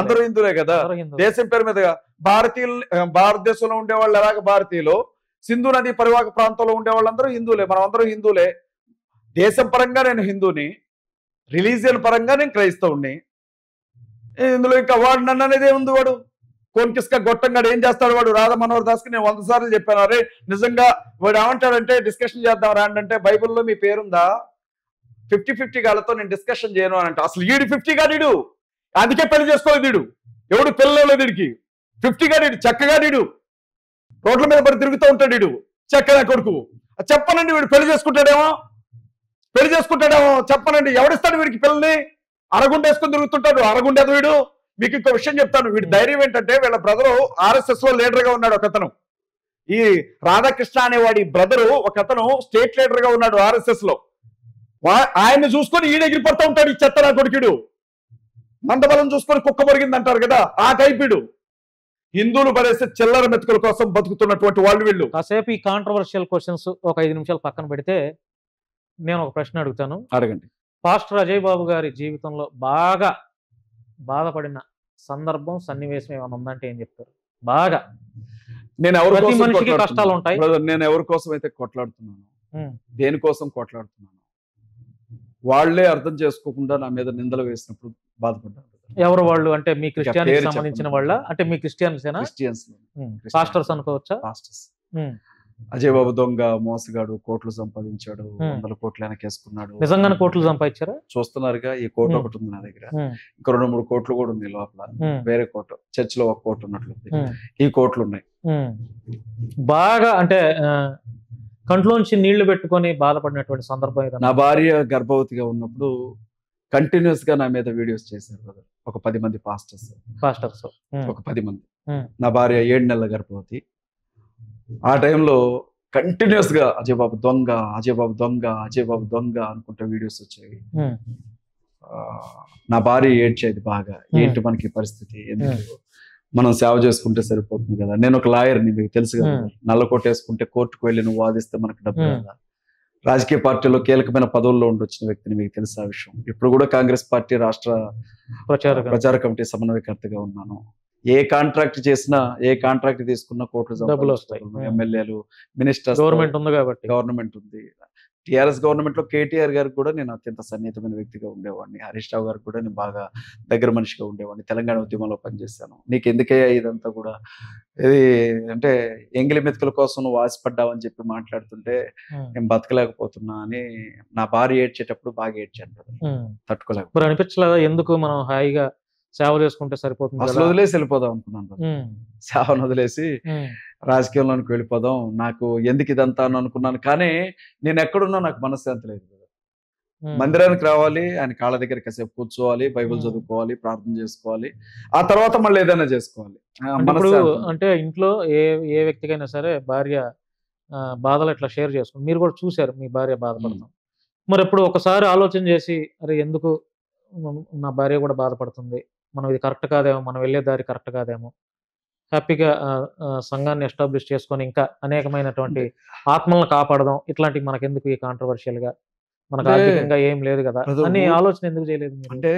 అందరూ హిందూలే కదా. దేశం పేరు మీదుగా భారతదేశంలో ఉండేవాళ్ళు ఎలాగ భారతీయులు, సింధు నది పరివాహక ప్రాంతంలో ఉండే వాళ్ళందరూ హిందువులే. మనం అందరూ హిందువులే. దేశం పరంగా నేను హిందూని, రిలీజియన్ పరంగా నేను క్రైస్తవుని. ఇందులో ఇంకా వాడు నన్ను అనేది ఏముంది? వాడు కోన్కిస్క గొట్టంగాడు ఏం చేస్తాడు? వాడు రాధా మనోహర్ దాస్కి నేను 100 సార్లు చెప్పాను, అరే నిజంగా వాడు ఏమంటాడంటే డిస్కషన్ చేద్దాం రా అంటే, బైబిల్లో మీ పేరుందా? 50-50 గాళ్ళతో నేను డిస్కషన్ చేయను అని అంటే, అసలు ఈడు 50 గాడు, అందుకే పెళ్లి చేసుకోలేదు వీడు. ఎవడు పిల్లలేదు వీడికి. 50 గాడు, చక్కగా వీడు రోడ్ల మీద పడి తిరుగుతూ ఉంటాడు వీడు, చక్కగా కొడుకు. చెప్పనండి వీడు పెళ్లి చేసుకుంటాడేమో చెప్పనండి. ఎవడిస్తాడు వీడికి పిల్లని? అరగుండ వేసుకొని తిరుగుతుంటాడు, అరగుండేది వీడు. మీకు ఇంకో విషయం చెప్తాను, వీడి ధైర్యం ఏంటంటే, వీళ్ళ బ్రదరు RSS లో లీడర్ గా ఉన్నాడు ఒకతను. ఈ రాధాకృష్ణ అనేవాడి బ్రదరు ఒకతను స్టేట్ లీడర్ గా ఉన్నాడు RSS లో. ఆయన్ని చూసుకొని ఈడెగిరి పడుతూ ఉంటాడు ఈ చెత్తనా కొడుకుడు. మందబలం చూసుకొని కుక్క పొరిగింది అంటారు కదా, ఆ టైపుడు. హిందువులు పడేస్తే చిల్లర మెతుకుల కోసం బతుకుతున్నటువంటి వాళ్ళు వీళ్ళు. కాసేపు ఈ కాంట్రవర్షియల్ క్వశ్చన్స్ ఒక 5 నిమిషాలు పక్కన పెడితే నేను ఒక ప్రశ్న అడుగుతాను, అడగండి. పాస్టర్ అజయ్ బాబు గారి జీవితంలో బాగా బాధపడిన సందర్భం, సన్నివేశం ఏమైనా ఉందంటే ఏం చెప్తారు? బాగా ప్రతి మనిషికి కష్టాలు ఉంటాయి. నేను ఎవరి కోసం అయితే కొట్లాడుతున్నాను, దేనికోసం కొట్లాడుతున్నాను, వాళ్లే అర్థం చేసుకోకుండా నా మీద నిందలు వేసినప్పుడు బాధపడ్డాను. ఎవరు వాళ్ళు? అంటే మీ క్రిస్టియానికి సంబంధించిన వాళ్ళ? అంటే మీ క్రిస్టియన్సేనా? క్రిస్టియన్స్, పాస్టర్స్ అనుకోవచ్చా? పాస్టర్స్. అజయ్ బాబు దొంగ, మోసగాడు, కోట్లు సంపాదించాడు, 100 కోట్లు వెనకేసుకున్నాడు. నిజంగానే కోట్లు సంపాదించారా? చూస్తున్నారుగా, ఈ కోట్ ఒకటి ఉంది నా దగ్గర, ఇంకా 2-3 కోట్లు కూడా ఉంది లోపల. వేరే కోట, చర్చ్ లో 1 కోట్ ఉన్నట్లు ఈ కోట్లు ఉన్నాయి. బాగా అంటే కంట్లోంచి నీళ్లు పెట్టుకొని బాధపడినటువంటి సందర్భం? నా భార్య గర్భవతిగా ఉన్నప్పుడు కంటిన్యూస్ గా నా మీద వీడియోస్ చేశారు కదా, ఒక 10 మంది పాస్టర్స్, ఒక 10 మంది. నా భార్య 7 నెలల గర్భవతి. ఆ టైంలో కంటిన్యూస్ గా అజయ్ బాబు దొంగ, అజయ్ బాబు దొంగ, అజయ్ బాబు దొంగ అనుకుంటే వీడియోస్ వచ్చేవి. నా భార్య ఏడ్చేది బాగా, ఏంటి మనకి పరిస్థితి, ఎందుకు మనం సేవ చేసుకుంటే సరిపోతుంది కదా. నేను ఒక లాయర్ని, మీకు తెలుసు కదా, నల్ల కోట వేసుకుంటే కోర్టుకు వెళ్ళి నువ్వు వాదిస్తే మనకు డబ్బు కదా. రాజకీయ పార్టీలో కీలకమైన పదవుల్లో ఉండొచ్చిన వ్యక్తిని, మీకు తెలుసు ఆ విషయం. ఇప్పుడు కూడా కాంగ్రెస్ పార్టీ రాష్ట్ర ప్రచార కమిటీ సమన్వయకర్తగా ఉన్నాను. ఏ కాంట్రాక్ట్ చేసినా, ఏ కాంట్రాక్ట్ తీసుకున్నా కోట్లు డబ్బులు వస్తాయి. ఎమ్మెల్యేలు, మినిస్టర్స్, గవర్నమెంట్ ఉంది కాబట్టి. గవర్నమెంట్ ఉంది. టీఆర్ఎస్ గవర్నమెంట్ లో కేటీఆర్ గారికి కూడా నేను అత్యంత సన్నిహితమైన వ్యక్తిగా ఉండేవాడిని. హరీష్ రావు గారికి కూడా నేను బాగా దగ్గర మనిషిగా ఉండేవాడిని. తెలంగాణ ఉద్యమంలో పనిచేశాను. నీకు ఎందుకయ్యా ఇదంతా కూడా, ఇది అంటే ఎంగిలి మెతుకుల కోసం నువ్వు ఆశపడ్డావు అని చెప్పి మాట్లాడుతుంటే నేను బతకలేకపోతున్నా అని నా భార్య ఏడ్చేటప్పుడు బాగా ఏడ్చాను brother. తట్టుకోలేకపోతే మరి అనిపించలేదా ఎందుకు మనం హాయిగా సేవ చేసుకుంటే సరిపోతుంది అసలు కదా? వదిలేసి వెళ్ళిపోదాం అనుకున్నాను brother. సేవను వదిలేసి రాజకీయంలోనికి వెళ్ళిపోదాం, నాకు ఎందుకు ఇదంతా అని అనుకున్నాను. కానీ నేను ఎక్కడున్నా నాకు మనశ్శాంతి లేదు brother. మందిరానికి రావాలి, ఆయన కాళ్ళ దగ్గర కాసేపు కూర్చోవాలి, బైబిల్ చదువుకోవాలి, ప్రార్థన చేసుకోవాలి, ఆ తర్వాత మళ్ళీ ఏదైనా చేసుకోవాలి. ఇప్పుడు అంటే ఇంట్లో ఏ ఏ వ్యక్తికైనా సరే భార్య బాధలు ఇట్లా షేర్ చేసుకోండి. మీరు కూడా చూశారు మీ భార్య బాధపడతాం. మరి ఎప్పుడు ఒకసారి ఆలోచన చేసి అరే ఎందుకు నా భార్య కూడా బాధపడుతుంది, మనం ఇది కరెక్ట్ కాదేమో, మనం వెళ్ళే దారి కరెక్ట్ కాదేమో, హ్యాపీగా సంఘాన్ని ఎస్టాబ్లిష్ చేసుకొని ఇంకా అనేకమైనటువంటి ఆత్మలను కాపాడదాం, ఇట్లాంటివి మనకెందుకు ఈ కాంట్రవర్షియల్ గా, మనకు ఆర్థికంగా ఏం లేదు కదా అని ఆలోచన ఎందుకు చేయలేదు మీరు? అంటే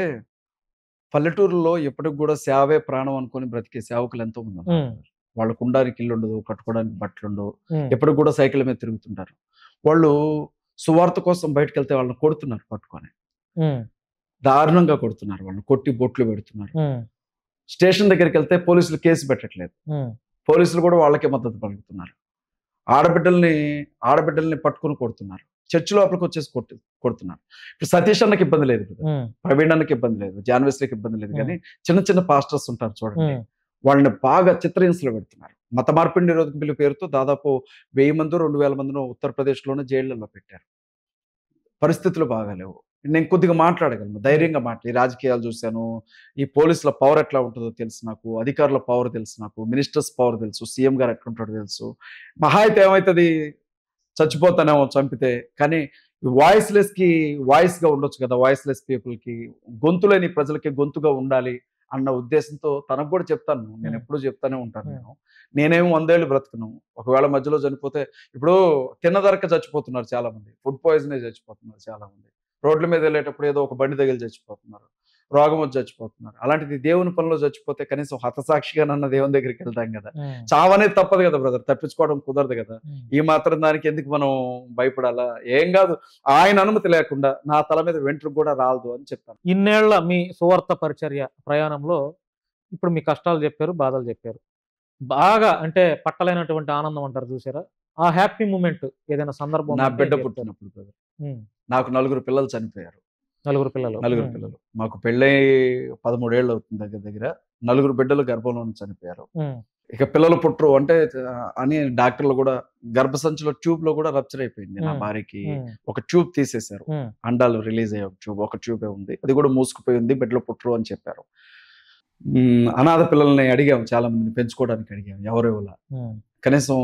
పల్లెటూరులో ఎప్పటికి కూడా సేవే ప్రాణం అనుకొని బ్రతికే సేవకులు ఎంతో మంది ఉన్నారు. వాళ్ళకు ఉండడానికి ఇల్లు ఉండదు, కట్టుకోవడానికి బట్టలు ఉండవు, ఎప్పటికి కూడా సైకిల్ మీద తిరుగుతుంటారు. వాళ్ళు సువార్త కోసం బయటకు వెళ్తే వాళ్ళని కొడుతున్నారు, పట్టుకొని దారుణంగా కొడుతున్నారు, వాళ్ళని కొట్టి బొట్లు పెడుతున్నారు. స్టేషన్ దగ్గరికి వెళ్తే పోలీసులు కేసు పెట్టట్లేదు, పోలీసులు కూడా వాళ్ళకే మద్దతు పలుకుతున్నారు. ఆడబిడ్డల్ని పట్టుకుని కొడుతున్నారు, చర్చి లోపలికి వచ్చేసి కొడుతున్నారు. ఇప్పుడు సతీష్ అన్నకి ఇబ్బంది లేదు, ప్రవీణ్ అన్నకి ఇబ్బంది లేదు, జాన్వేశ్వరికి ఇబ్బంది లేదు, కానీ చిన్న చిన్న పాస్టర్స్ ఉంటారు చూడండి, వాళ్ళని బాగా చిత్రహింసలు పెడుతున్నారు. మత మార్పిడి నిరోధక బిల్లు పేరుతో దాదాపు 1000 మంది 2000 మందిని ఉత్తరప్రదేశ్లోనే జైళ్లలో పెట్టారు. పరిస్థితులు బాగాలేవు. నేను కొద్దిగా మాట్లాడగలను, ధైర్యంగా ఈ రాజకీయాలు చూశాను, ఈ పోలీసుల పవర్ ఎట్లా ఉంటుందో తెలుసు నాకు, అధికారుల పవర్ తెలుసు నాకు, మినిస్టర్స్ పవర్ తెలుసు, సీఎం గారు ఎట్లుంటాడో తెలుసు. మహా అయితే ఏమవుతుంది, చచ్చిపోతానేమో చంపితే, కానీ వాయిస్గా ఉండొచ్చు కదా, వాయిస్లెస్ పీపుల్కి, గొంతులేని ప్రజలకి గొంతుగా ఉండాలి అన్న ఉద్దేశంతో తనకు కూడా చెప్తాను. నేను ఎప్పుడూ చెప్తానే ఉంటాను. నేనేమో 100 ఏళ్ళు బ్రతుకును, ఒకవేళ మధ్యలో చనిపోతే, ఇప్పుడు తిన్నదరక చచ్చిపోతున్నారు చాలా మంది, ఫుడ్ పాయిజన్ అయి చచ్చిపోతున్నారు చాలా మంది, రోడ్ల మీద వెళ్ళేటప్పుడు ఏదో ఒక బండి తగిలి చచ్చిపోతున్నారు, రోగం వచ్చి చచ్చిపోతున్నారు. అలాంటిది దేవుని పనిలో చచ్చిపోతే కనీసం హతసాక్షిగా నన్న దేవుని దగ్గరికి వెళ్తాం కదా. చావనేది తప్పదు కదా బ్రదర్, తప్పించుకోవడం కుదరదు కదా. ఈ మాత్రం దానికి ఎందుకు మనం భయపడాలా? ఏం కాదు, ఆయన అనుమతి లేకుండా నా తల మీద వెంట్రుకు కూడా రాలదు అని చెప్తాను. ఇన్నేళ్ల మీ సువార్త పరిచర్య ప్రయాణంలో ఇప్పుడు మీ కష్టాలు చెప్పారు, బాధలు చెప్పారు, బాగా అంటే పట్టలేనటువంటి ఆనందం అంటారు చూసారా, ఆ హ్యాపీ మూమెంట్ ఏదైనా సందర్భం? నా బిడ్డ పుట్టినప్పుడు బ్రదర్, నాకు 4 పిల్లలు చనిపోయారు. 4 పిల్లలు. మాకు పెళ్ళై 13 ఏళ్ళు అవుతుంది దగ్గర. 4 బిడ్డలు గర్భంలోనే చనిపోయారు. ఇక పిల్లలు పుట్టరు అంటే అని డాక్టర్లు కూడా, గర్భసంచిలో ట్యూబ్ లో కూడా రప్చర్ అయిపోయింది. నా భార్యకి ఒక ట్యూబ్ తీసేశారు, అండాలు రిలీజ్ అయ్యే ఒక ట్యూబే ఉంది, అది కూడా మూసుకుపోయింది, బిడ్డలు పుట్టరు అని చెప్పారు. అనాథ పిల్లల్ని అడిగాము, చాలా మందిని పెంచుకోవడానికి అడిగాము, ఎవరు ఇవ్వాల. కనీసం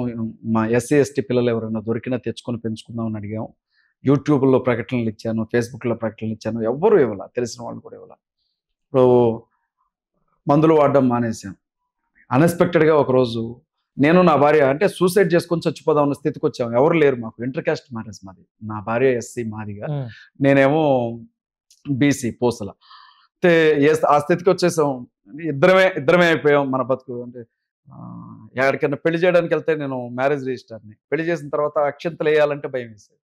మా ఎస్సీ ఎస్టీ పిల్లలు ఎవరైనా దొరికినా తెచ్చుకొని పెంచుకుందామని అడిగాము. యూట్యూబ్లో ప్రకటనలు ఇచ్చాను, ఫేస్బుక్లో ప్రకటనలు ఇచ్చాను, ఎవ్వరూ ఇవ్వాల, తెలిసిన వాళ్ళు కూడా ఇవ్వాల. ఇప్పుడు మందులు వాడడం మానేశాను. అన్ఎక్స్పెక్టెడ్గా ఒకరోజు నేను నా భార్య అంటే సూసైడ్ చేసుకొని చచ్చిపోదాం అన్న స్థితికి వచ్చాము. ఎవరు లేరు మాకు, ఇంటర్ కాస్ట్ మ్యారేజ్ మాది. నా భార్య ఎస్సీ మాదిగా, నేనేమో బీసీ పూసల. అయితే ఆ స్థితికి వచ్చేసాం, ఇద్దరమే అయిపోయాం. మన బతుకు అంటే ఎక్కడికైనా పెళ్లి చేయడానికి వెళ్తే, నేను మ్యారేజ్ రిజిస్టర్ని, పెళ్లి చేసిన తర్వాత అక్షంతలు వేయాలంటే భయం వేసేది,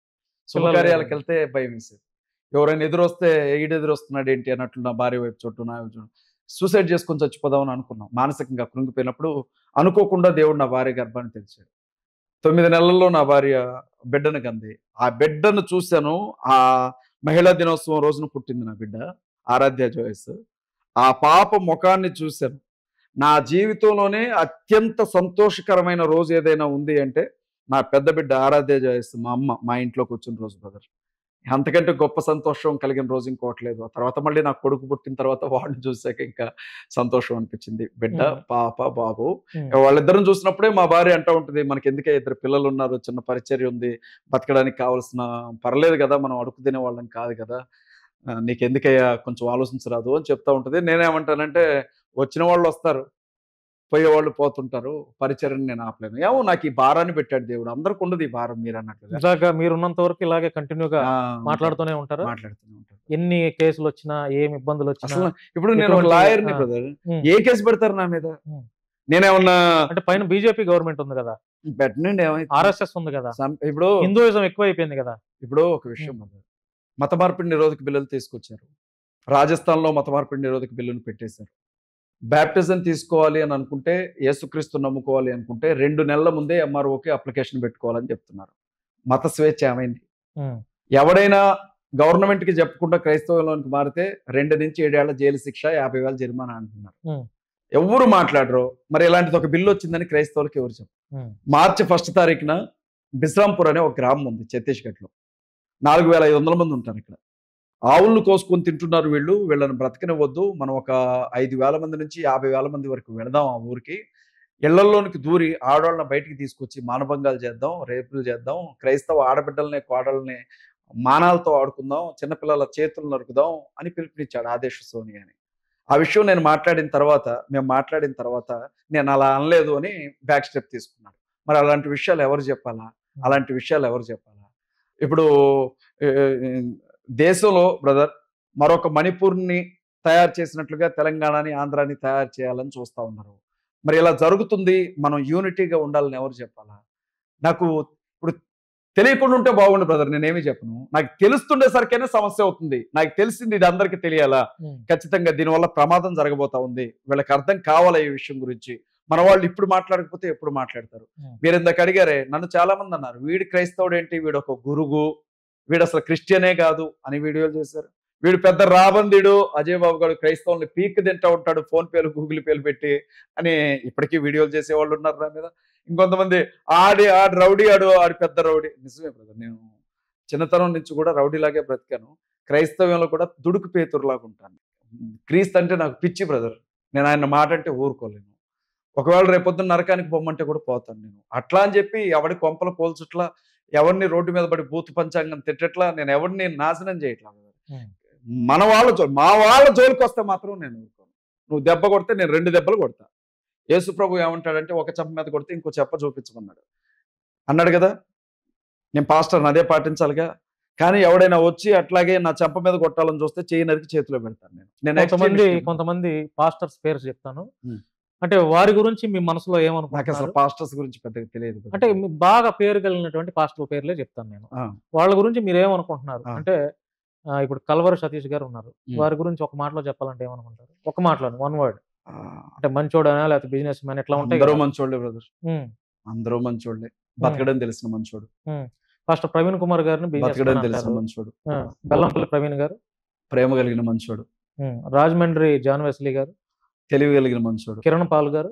శుభకార్యాలకు వెళ్తే భయం వేసేది, ఎవరైనా ఎదురొస్తే ఎదురొస్తున్నాడు ఏంటి అన్నట్లు నా భార్య వైపు చుట్టూ నా వైపు చుట్టూ. సూసైడ్ చేసుకొని చచ్చిపోదామని అనుకున్నాం. మానసికంగా కృంగిపోయినప్పుడు అనుకోకుండా దేవుడు నా భార్య గర్భాన్ని తెరిచాడు. 9 నెలల్లో నా భార్య బిడ్డను కంది. ఆ బిడ్డను చూశాను. ఆ మహిళా దినోత్సవం రోజున పుట్టింది నా బిడ్డ, ఆరాధ్య జోయస్. ఆ పాప ముఖాన్ని చూశాను. నా జీవితంలోనే అత్యంత సంతోషకరమైన రోజు ఏదైనా ఉంది అంటే నా పెద్ద బిడ్డ ఆరాధ్య జోయస్, మా అమ్మ మా ఇంట్లోకి వచ్చిన రోజు బ్రదర్. అంతకంటే గొప్ప సంతోషం కలిగిన రోజు ఇంకోట్లేదు. ఆ తర్వాత మళ్ళీ నాకు కొడుకు పుట్టిన తర్వాత వాడిని చూసాక ఇంకా సంతోషం అనిపించింది. బిడ్డ, పాప, బాబు వాళ్ళిద్దరిని చూసినప్పుడే మా భార్య అంటూ ఉంటుంది, మనకి ఎందుకే 2 పిల్లలు ఉన్నారు, చిన్న పరిచర్య ఉంది, బతకడానికి కావాల్సిన పర్లేదు కదా, మనం అడుగు తినే వాళ్ళం కాదు కదా, నీకెందుకయ్యా కొంచెం ఆలోచించరాదు అని చెప్తా ఉంటుంది. నేనేమంటానంటే, వచ్చిన వాళ్ళు వస్తారు, పోయేవాళ్ళు పోతుంటారు, పరిచర్ని నేను ఆపలేను. ఏమో నాకు ఈ భారాన్ని పెట్టాడు దేవుడు. అందరికి ఉండదు ఈ భారం మీరు అన్నట్టుగా. నిజంగా మీరున్నంత వరకు ఇలాగే కంటిన్యూగా మాట్లాడుతూనే ఉంటారు. మాట్లాడుతూనే ఉంటారు. ఎన్ని కేసులు వచ్చినా, ఏమి ఇబ్బందులు వచ్చినా. అసలు ఇప్పుడు నేను ఒక లాయర్ని బ్రదర్, ఏ కేసు పెడతారు నా మీద? నేనేమన్నా అంటే పైన బీజేపీ గవర్నమెంట్ ఉంది కదా, పెట్టనండి, ఏమైంది? ఆర్ఎస్ఎస్ ఉంది కదా, ఇప్పుడు హిందూయిజం ఎక్కువ అయిపోయింది కదా. ఇప్పుడు ఒక విషయం బ్రదర్, మత మార్పిడి నిరోధక బిల్లులు తీసుకొచ్చారు. రాజస్థాన్ లో మత మార్పిడి నిరోధక బిల్లును పెట్టేశారు. బ్యాప్టిజం తీసుకోవాలి అని అనుకుంటే, యేసుక్రీస్తు నమ్ముకోవాలి అనుకుంటే 2 నెలల ముందే ఎంఆర్ఓకి అప్లికేషన్ పెట్టుకోవాలని చెప్తున్నారు. మత స్వేచ్ఛ ఏమైంది? ఎవడైనా గవర్నమెంట్ కి చెప్పకుండా క్రైస్తవంలోనికి మారితే 2 నుంచి 7 ఏళ్ల జైలు శిక్ష, 50,000 జరిమానా అంటున్నారు. ఎవరు మాట్లాడరు. మరి ఇలాంటిది ఒక బిల్లు వచ్చిందని క్రైస్తవులకు ఎవరు చెప్పారు? మార్చి 1 తారీఖున బిశ్రాంపూర్ అనే ఒక గ్రామం ఉంది ఛత్తీస్గఢ్ లో. 4,500 మంది ఉంటారు ఇక్కడ. ఆవులను కోసుకొని తింటున్నారు వీళ్ళు. వీళ్ళని బ్రతకనివ్వద్దు, మనం ఒక 5,000 మంది నుంచి 50,000 మంది వరకు వెళదాం ఆ ఊరికి, ఇళ్లలోనికి దూరి ఆడవాళ్ళని బయటికి తీసుకొచ్చి మానభంగాలు చేద్దాం, రేపులు చేద్దాం, క్రైస్తవ ఆడబిడ్డల్ని కోడల్ని మానాలతో ఆడుకుందాం, చిన్నపిల్లల చేతులు నరుకుదాం అని పిలుపునిచ్చాడు ఆదేశ సోని అని. ఆ విషయం మేము మాట్లాడిన తర్వాత నేను అలా అనలేదు అని బ్యాక్ స్టెప్ తీసుకున్నాడు. మరి అలాంటి విషయాలు ఎవరు చెప్పాలా? ఇప్పుడు దేశంలో బ్రదర్ మరొక మణిపూర్ని తయారు చేసినట్లుగా తెలంగాణని, ఆంధ్రాని తయారు చేయాలని చూస్తూ ఉన్నారు. మరి ఇలా జరుగుతుంది, మనం యూనిటీగా ఉండాలని ఎవరు చెప్పాలా? నాకు ఇప్పుడు తెలియకుండా ఉంటే బాగుండు బ్రదర్, నేనేమి చెప్పను. నాకు తెలుస్తుండేసరికైనా సమస్య అవుతుంది. నాకు తెలిసింది ఇది అందరికీ తెలియాలా? ఖచ్చితంగా దీనివల్ల ప్రమాదం జరగబోతా ఉంది. వీళ్ళకి అర్థం కావాలా ఈ విషయం గురించి. మన వాళ్ళు ఇప్పుడు మాట్లాడకపోతే ఎప్పుడు మాట్లాడతారు? మీరు ఇందాక అడిగారే, నన్ను చాలా మంది అన్నారు, వీడు క్రైస్తవుడు ఏంటి, వీడు ఒక గురువు, వీడు అసలు క్రిస్టియనే కాదు అని వీడియోలు చేశారు. వీడు పెద్ద రాబందుడు, అజయ్ బాబు గారు క్రైస్తవుల్ని పీక్ తింటా ఉంటాడు ఫోన్ పేలు గూగుల్ పేలు పెట్టి అని ఇప్పటికీ వీడియోలు చేసేవాళ్ళు ఉన్నారు నా మీద. ఇంకొంతమంది ఆడి రౌడీ, ఆడి పెద్ద రౌడీ. నిజమే బ్రదర్, నేను చిన్నతనం నుంచి కూడా రౌడీలాగే బ్రతికాను. క్రైస్తవ్యంలో కూడా దుడుకు పేతురులాగా ఉంటాను. క్రీస్తు అంటే నాకు పిచ్చి బ్రదర్. నేను ఆయన మాట అంటే ఊరుకోలేను. ఒకవేళ రేపొద్దున నరకానికి పొమ్మంటే కూడా పోతాను నేను. అట్లా అని చెప్పి ఎవడి కొంపలు కోల్చుట్లా, ఎవరిని రోడ్డు మీద పడి బూతు పంచాంగం తిట్టట్లా, నేను ఎవరిని నాశనం చేయట్లా. మా వాళ్ళ జోలికి వస్తే మాత్రం నేను ఊరుకోను. నువ్వు దెబ్బ కొడితే నేను 2 దెబ్బలు కొడతా. యేసు ప్రభు ఏమంటాడంటే, ఒక చెప్ప మీద కొడితే ఇంకో చెప్ప చూపించమన్నాడు అన్నాడు కదా. నేను పాస్టర్ని, అదే పాటించాలిగా. కానీ ఎవడైనా వచ్చి అట్లాగే నా చెంప మీద కొట్టాలని చూస్తే చేయి నరికి చేతిలో పెడతాను నేను. కొంతమంది పాస్టర్స్ పేరు చెప్తాను, అంటే వారి గురించి మీ మనసులో ఏమనుకుంటున్నారు? నాకు అసలు పాస్టర్స్ గురించి పెద్దగా తెలియదు. అంటే బాగా పేరు కలిగినటువంటి పాస్టర్ పేర్లే చెప్తాను నేను. వాళ్ళ గురించి మీరు ఏమనుకుంటున్నారు? అంటే ఇప్పుడు కల్వరి సతీష్ గారు ఉన్నారు, వారి గురించి ఒక మాటలో చెప్పాలంటే ఏమనుకుంటారు? ఒక మాటలో, 1 వర్డ్. అంటే మంచోడనా, లేకపోతే బిజినెస్ మ్యాన్, ఎట్లా ఉంటాయి? అందరూ మంచోళ్ళే బ్రదర్, అందరూ మంచోళ్ళే. బతకడం తెలిసిన మంచోడు. పాస్టర్ ప్రవీణ్ కుమార్ గారిని బతకడం తెలిసిన మంచోడు. బెల్లంపల్లి ప్రవీణ్ గారు ప్రేమ కలిగిన మంచోడు. రాజమండ్రి జాన్ వెస్లీ గారు తెలివి కలిగిన మంచోడు. కిరణ్ పాల్ గారు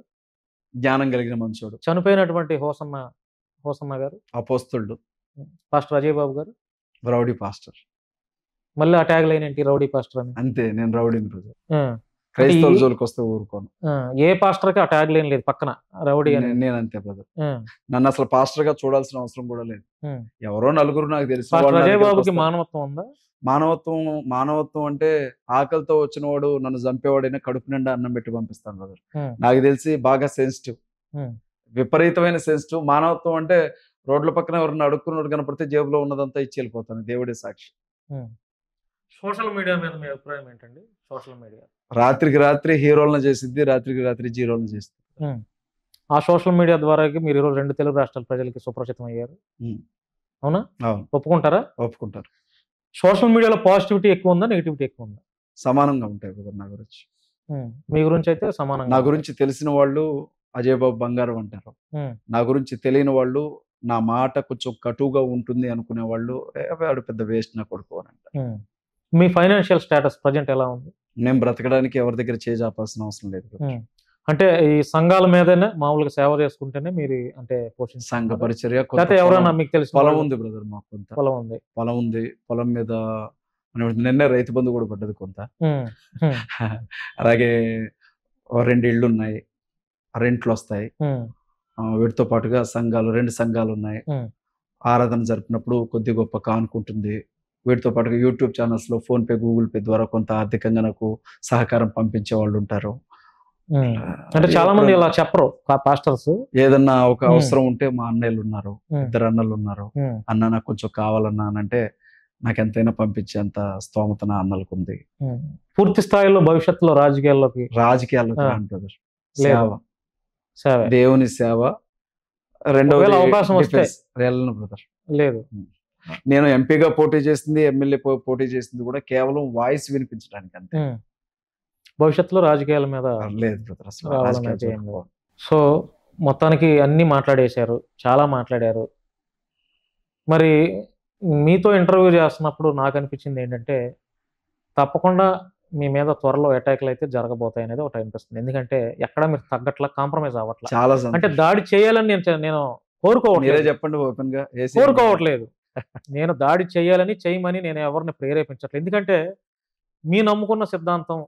జ్ఞానం కలిగిన మంచోడు. చనిపోయినటువంటి హోసన్న గారు అపోస్తలుడు. పాస్టర్ అజయ్ బాబు గారు రౌడీ పాస్టర్. మళ్ళీ ఆ ట్యాగ్ లైన్ ఏంటి? రౌడీ పాస్టర్ అని. అంతే, నేను రౌడీని బ్రదర్. క్రైస్తవుల జోలికి వస్తే ఊరుకోను. ఏ పాస్టర్ కి ఆ ట్యాగ్ లైన్ లేదు పక్కన రౌడీ అని. నేను అంతే బ్రదర్. నన్ను అసలు పాస్టర్ గా చూడాల్సిన అవసరం కూడా లేదు. ఎవరో నలుగురు నాకు తెలుసు. అజయ్ బాబుకి మానవత్వం ఉందా? మానవత్వం అంటే ఆకలితో వచ్చిన వాడు నన్ను చంపేవాడైనా కడుపు నిండా అన్నం పెట్టి పంపిస్తాను బ్రదర్. నాకు తెలిసి బాగా సెన్సిటివ్, విపరీతమైన సెన్సిటివ్. మానవత్వం అంటే రోడ్ల పక్కన ఎవరిని అడుక్కున్నాడు కనపడితే జేబులో ఉన్నదంతా ఇచ్చి వెళ్ళిపోతాను, దేవుడే సాక్షి. సోషల్ మీడియా మీద మీ అభిప్రాయం ఏంటండి? సోషల్ మీడియా రాత్రికి రాత్రి హీరోలను చేసిద్ది, రాత్రికి రాత్రి జీరోలను చేస్తుంది. ఆ సోషల్ మీడియా ద్వారా మీరు ఈరోజు 2 తెలుగు రాష్ట్రాల ప్రజలకి సుపరిచితం అయ్యారు, అవునా? ఒప్పుకుంటారా? ఒప్పుకుంటారు. సోషల్ మీడియాలో పాజిటివిటీ ఎక్కువ ఉందా, నెగిటివిటీ ఎక్కువ ఉందా? సమానంగా ఉంటాయి కదా. నా గురించి, మీ గురించి అయితే సమానంగా. నా గురించి తెలిసిన వాళ్ళు అజయ్ బాబు బంగారం అంటారు. నా గురించి తెలియని వాళ్ళు, నా మాట కొంచెం కటుగా ఉంటుంది అనుకునే వాళ్ళు, వాడు పెద్ద వేస్ట్ నా కొడుకు అని అంటారు. మీ ఫైనాన్షియల్ స్టేటస్ ప్రజెంట్ ఎలా ఉంది? నేను బ్రతకడానికి ఎవరి దగ్గర చేజాపాల్సిన అవసరం లేదు. అంటే ఈ సంఘాల మీదనే మామూలుగా సేవ చేసుకుంటేనే మీరు అంటే సంఘ పరిచర్య. ఎవరైనా మీకు తెలిసి పొలం ఉంది బ్రదర్, మాకు కొంత పొలం ఉంది. పొలం మీద నిన్నే రైతు బంధు కూడా పడ్డది కొంత. అలాగే 2 ఇళ్ళు ఉన్నాయి, రెంట్లు వస్తాయి. వీటితో పాటుగా సంఘాలు 2 సంఘాలు ఉన్నాయి. ఆరాధన జరిపినప్పుడు కొద్ది గొప్ప కానుకుంటుంది. వీటితో పాటుగా యూట్యూబ్ ఛానల్స్ లో ఫోన్ పే, గూగుల్ పే ద్వారా కొంత ఆర్థికంగా నాకు సహకారం పంపించే వాళ్ళు ఉంటారు. అంటే చాలా మంది ఇలా చెప్పరు పాస్టర్స్. ఏదన్నా ఒక అవసరం ఉంటే మా అన్నయ్యలు ఉన్నారు, ఇద్దరు అన్నలు ఉన్నారు, అన్న నాకు కొంచెం కావాలన్నా అని అంటే నాకు ఎంతైనా పంపించేంత స్తోమత నా అన్నలకు ఉంది. పూర్తి స్థాయిలో భవిష్యత్తులో రాజకీయాల్లోకి రాను బ్రదర్. సేవ, సేవ, దేవుని సేవ. రెండవది అవకాశం వస్తే వెళ్ళను బ్రదర్. లేదు. నేను ఎంపీగా పోటీ చేసింది, ఎమ్మెల్యే పోటీ చేసింది కూడా కేవలం వాయిస్ వినిపించడానికి అంతే. భవిష్యత్తులో రాజకీయాల మీద లేదు బ్రదర్ అసలు. సో మొత్తానికి అన్ని మాట్లాడేశారు, చాలా మాట్లాడారు. మరి మీతో ఇంటర్వ్యూ చేస్తున్నప్పుడు నాకు అనిపించింది ఏంటంటే తప్పకుండా మీ మీద త్వరలో అటాక్లు అయితే జరగబోతాయి అనేది ఒకటి అనిపిస్తుంది. ఎందుకంటే ఎక్కడ మీరు తగ్గట్లా కాంప్రమైజ్ అవ్వట్లేదు. చాలా అంటే దాడి చేయాలని నేను కోరుకోవట్లేదు. చెప్పండి ఓపెన్ గా. కోరుకోవట్లేదు. నేను దాడి చేయాలని చేయమని నేను ఎవరిని ప్రేరేపించట్లేదు. ఎందుకంటే మీ నమ్ముకున్న సిద్ధాంతం,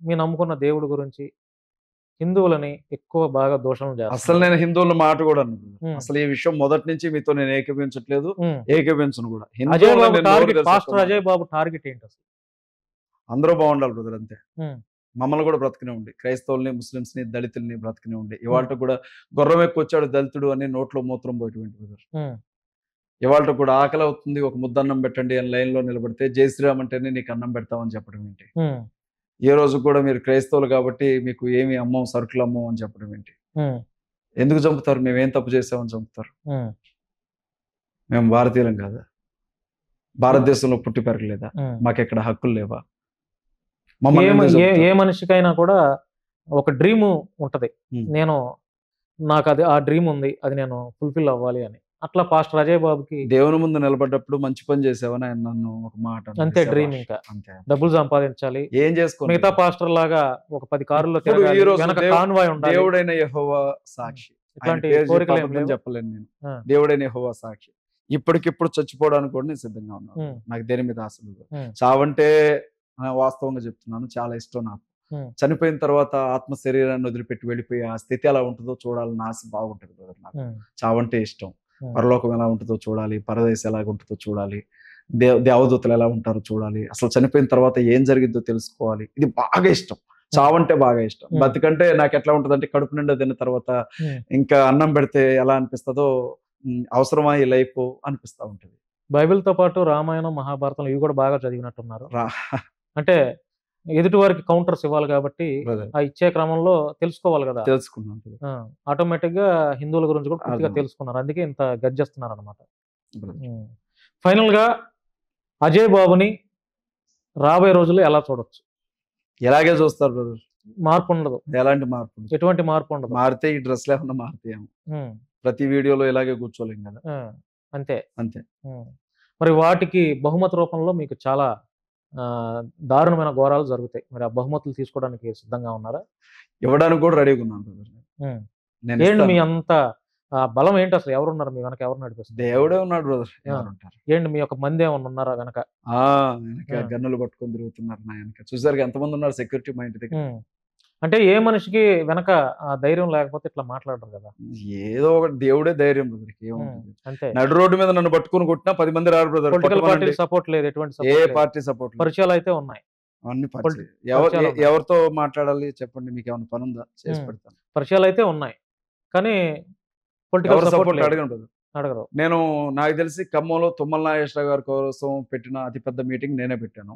మీ నమ్ముకున్న దేవుడి గురించి హిందువులని ఎక్కువ బాగా దోషం చేస్తారు. అసలు నేను హిందువుల మాట కూడా అసలు ఈ విషయం మొదటి నుంచి మీతో నేను ఏకీభించట్లేదు, ఏకీభించను కూడా. పాస్టర్ అజయ్ బాబు టార్గెట్ ఏంటి అసలు? అందరూ బాగుండాలి బ్రదర్, అంతే. మమ్మల్ని కూడా బ్రతకనే ఉండి, క్రైస్తవుల్ని, ముస్లింస్ ని, దళితుల్ని బ్రతకనే ఉండి. ఇవాళ కూడా గుర్రం ఎక్కువ వచ్చాడు దళితుడు అని నోట్లో మూత్రం పోయేటువంటి బ్రదర్. ఇవాళ కూడా ఆకలి అవుతుంది, ఒక ముద్దన్నం పెట్టండి అని లైన్ లో నిలబడితే జై శ్రీరామ్ అంటేనే నీకు అన్నం పెడతామని చెప్పడం ఏంటి? ఏ రోజు కూడా మీరు క్రైస్తవులు కాబట్టి మీకు ఏమి అమ్మం, సరుకులు అమ్మం అని చెప్పడం ఏంటి? ఎందుకు చంపుతారు? మేమేం తప్పు చేసామని చంపుతారు? మేము భారతీయులం కాదా? భారతదేశంలో పుట్టి పెరగలేదా? మాకెక్కడ హక్కులు లేవా? ఏ మనిషికైనా కూడా ఒక డ్రీమ్ ఉంటది. నాకు అది ఆ డ్రీమ్ ఉంది, అది నేను ఫుల్ఫిల్ అవ్వాలి అని. అట్లా పాస్టర్ అజయ్ బాబుకి దేవుని ముందు నిలబడ్డప్పుడు మంచి పని చేసావని ఆయన నన్ను ఒక మాట అంతే. డ్రీమ్ ఇంకా డబ్బులు సంపాదించాలి, ఏం చేసుకో. మిగతా పాస్టర్ లాగా ఒక 10 కార్లలో కాన్వాయ్ ఉండాలి. దేవుడైన యెహోవా సాక్షి. ఇట్లాంటి కోరికలు చెప్పలేను నేను. దేవుడైన యెహోవా సాక్షి. ఇప్పటికిప్పుడు చచ్చిపోవడానికి కూడా నేను సిద్ధంగా ఉన్నాను. నాకు దేని మీద ఆశ లేదు. చావంటే వాస్తవంగా చెప్తున్నాను చాలా ఇష్టం నాకు. చనిపోయిన తర్వాత ఆత్మ శరీరాన్ని వదిలిపెట్టి వెళ్ళిపోయి ఆ స్థితి ఎలా ఉంటుందో చూడాలని ఆశ బాగుంటుంది బ్రదర్ నాకు. చావంటే ఇష్టం. పరలోకం ఎలా ఉంటుందో చూడాలి, పరదేశం ఎలా ఉంటుందో చూడాలి, దేవదూతలు ఎలా ఉంటారో చూడాలి, అసలు చనిపోయిన తర్వాత ఏం జరిగిందో తెలుసుకోవాలి. ఇది బాగా ఇష్టం. చావంటే బాగా ఇష్టం. బతికంటే నాకు ఎట్లా ఉంటుంది అంటే కడుపు నిండా తిన్న తర్వాత ఇంకా అన్నం పెడితే ఎలా అనిపిస్తుందో, అవసరమా ఈ లైఫ్ అనిపిస్తూ ఉంటుంది. బైబిల్తో పాటు రామాయణం, మహాభారతం ఇవి కూడా బాగా చదివినట్టున్నారు. అంటే ఎదుటి వారికి కౌంటర్స్ ఇవ్వాలి కాబట్టి ఆ ఇచ్చే క్రమంలో తెలుసుకోవాలి కదా. తెలుసుకున్నాను. ఆటోమేటిక్ గా హిందువుల గురించి కూడా పూర్తిగా తెలుసుకున్నారు, అందుకే ఇంత గర్జిస్తున్నారు అనమాట. ఫైనల్ గా అజయ్ బాబుని రాబోయే రోజుల్లో ఎలా చూడొచ్చు? ఎలాగే చూస్తారు బ్రదర్. మార్పు ఉండదు. ఎలాంటి మార్పు? ఎటువంటి మార్పు ఉండదు. మారితే ఈ డ్రెస్ లేకుండా మారుతాయేమో. ప్రతి వీడియోలో ఇలాగే కూర్చోలేం కదా. అంతే అంతే. మరి వాటికి బహుమతి రూపంలో మీకు చాలా దారుణమైన ఘోరాలు జరుగుతాయి. మరి ఆ బహుమతులు తీసుకోవడానికి సిద్ధంగా ఉన్నారా? ఇవ్వడానికి కూడా రెడీగా ఉన్నాను. ఏంటి మీ అంత బలం ఏంటి అసలు? ఎవరున్నారు మీ వెనక? ఎవరు నడిపిస్తారు? దేవుడే ఉన్నాడు బ్రదర్. ఏంటి మీ యొక్క మంది ఏమన్నా ఉన్నారా వెనక? గన్నులు పట్టుకొని తిరుగుతున్నారు నా వెనక. చూసారు ఎంతమంది ఉన్నారు సెక్యూరిటీ మా ఇంటి దగ్గర. అంటే ఏ మనిషికి వెనక ధైర్యం లేకపోతే ఇట్లా మాట్లాడరు కదా. ఏదో ఒకటి దేవుడే ధైర్యం బ్రదర్కి. అంతే. నడు రోడ్డు మీద నన్ను పట్టుకుని కొట్టినా 10 మంది రారు బ్రదర్. పొలిటికల్ పార్టీ సపోర్ట్ లేదు, ఎటువంటి ఏ పార్టీ సపోర్ట్. పరిచయాలు అయితే ఉన్నాయి. అన్ని ఎవరితో మాట్లాడాలి చెప్పండి, మీకు ఏమైనా పని ఉందా? చేసి పెడతాను. పరిచయాలు అయితే ఉన్నాయి కానీ పొలిటికల్ సపోర్ట్ అడగరు. నేను నాకు తెలిసి ఖమ్మంలో తుమ్మల నాగేశ్వరరావు గారి కోసం పెట్టిన అతిపెద్ద మీటింగ్ నేనే పెట్టాను.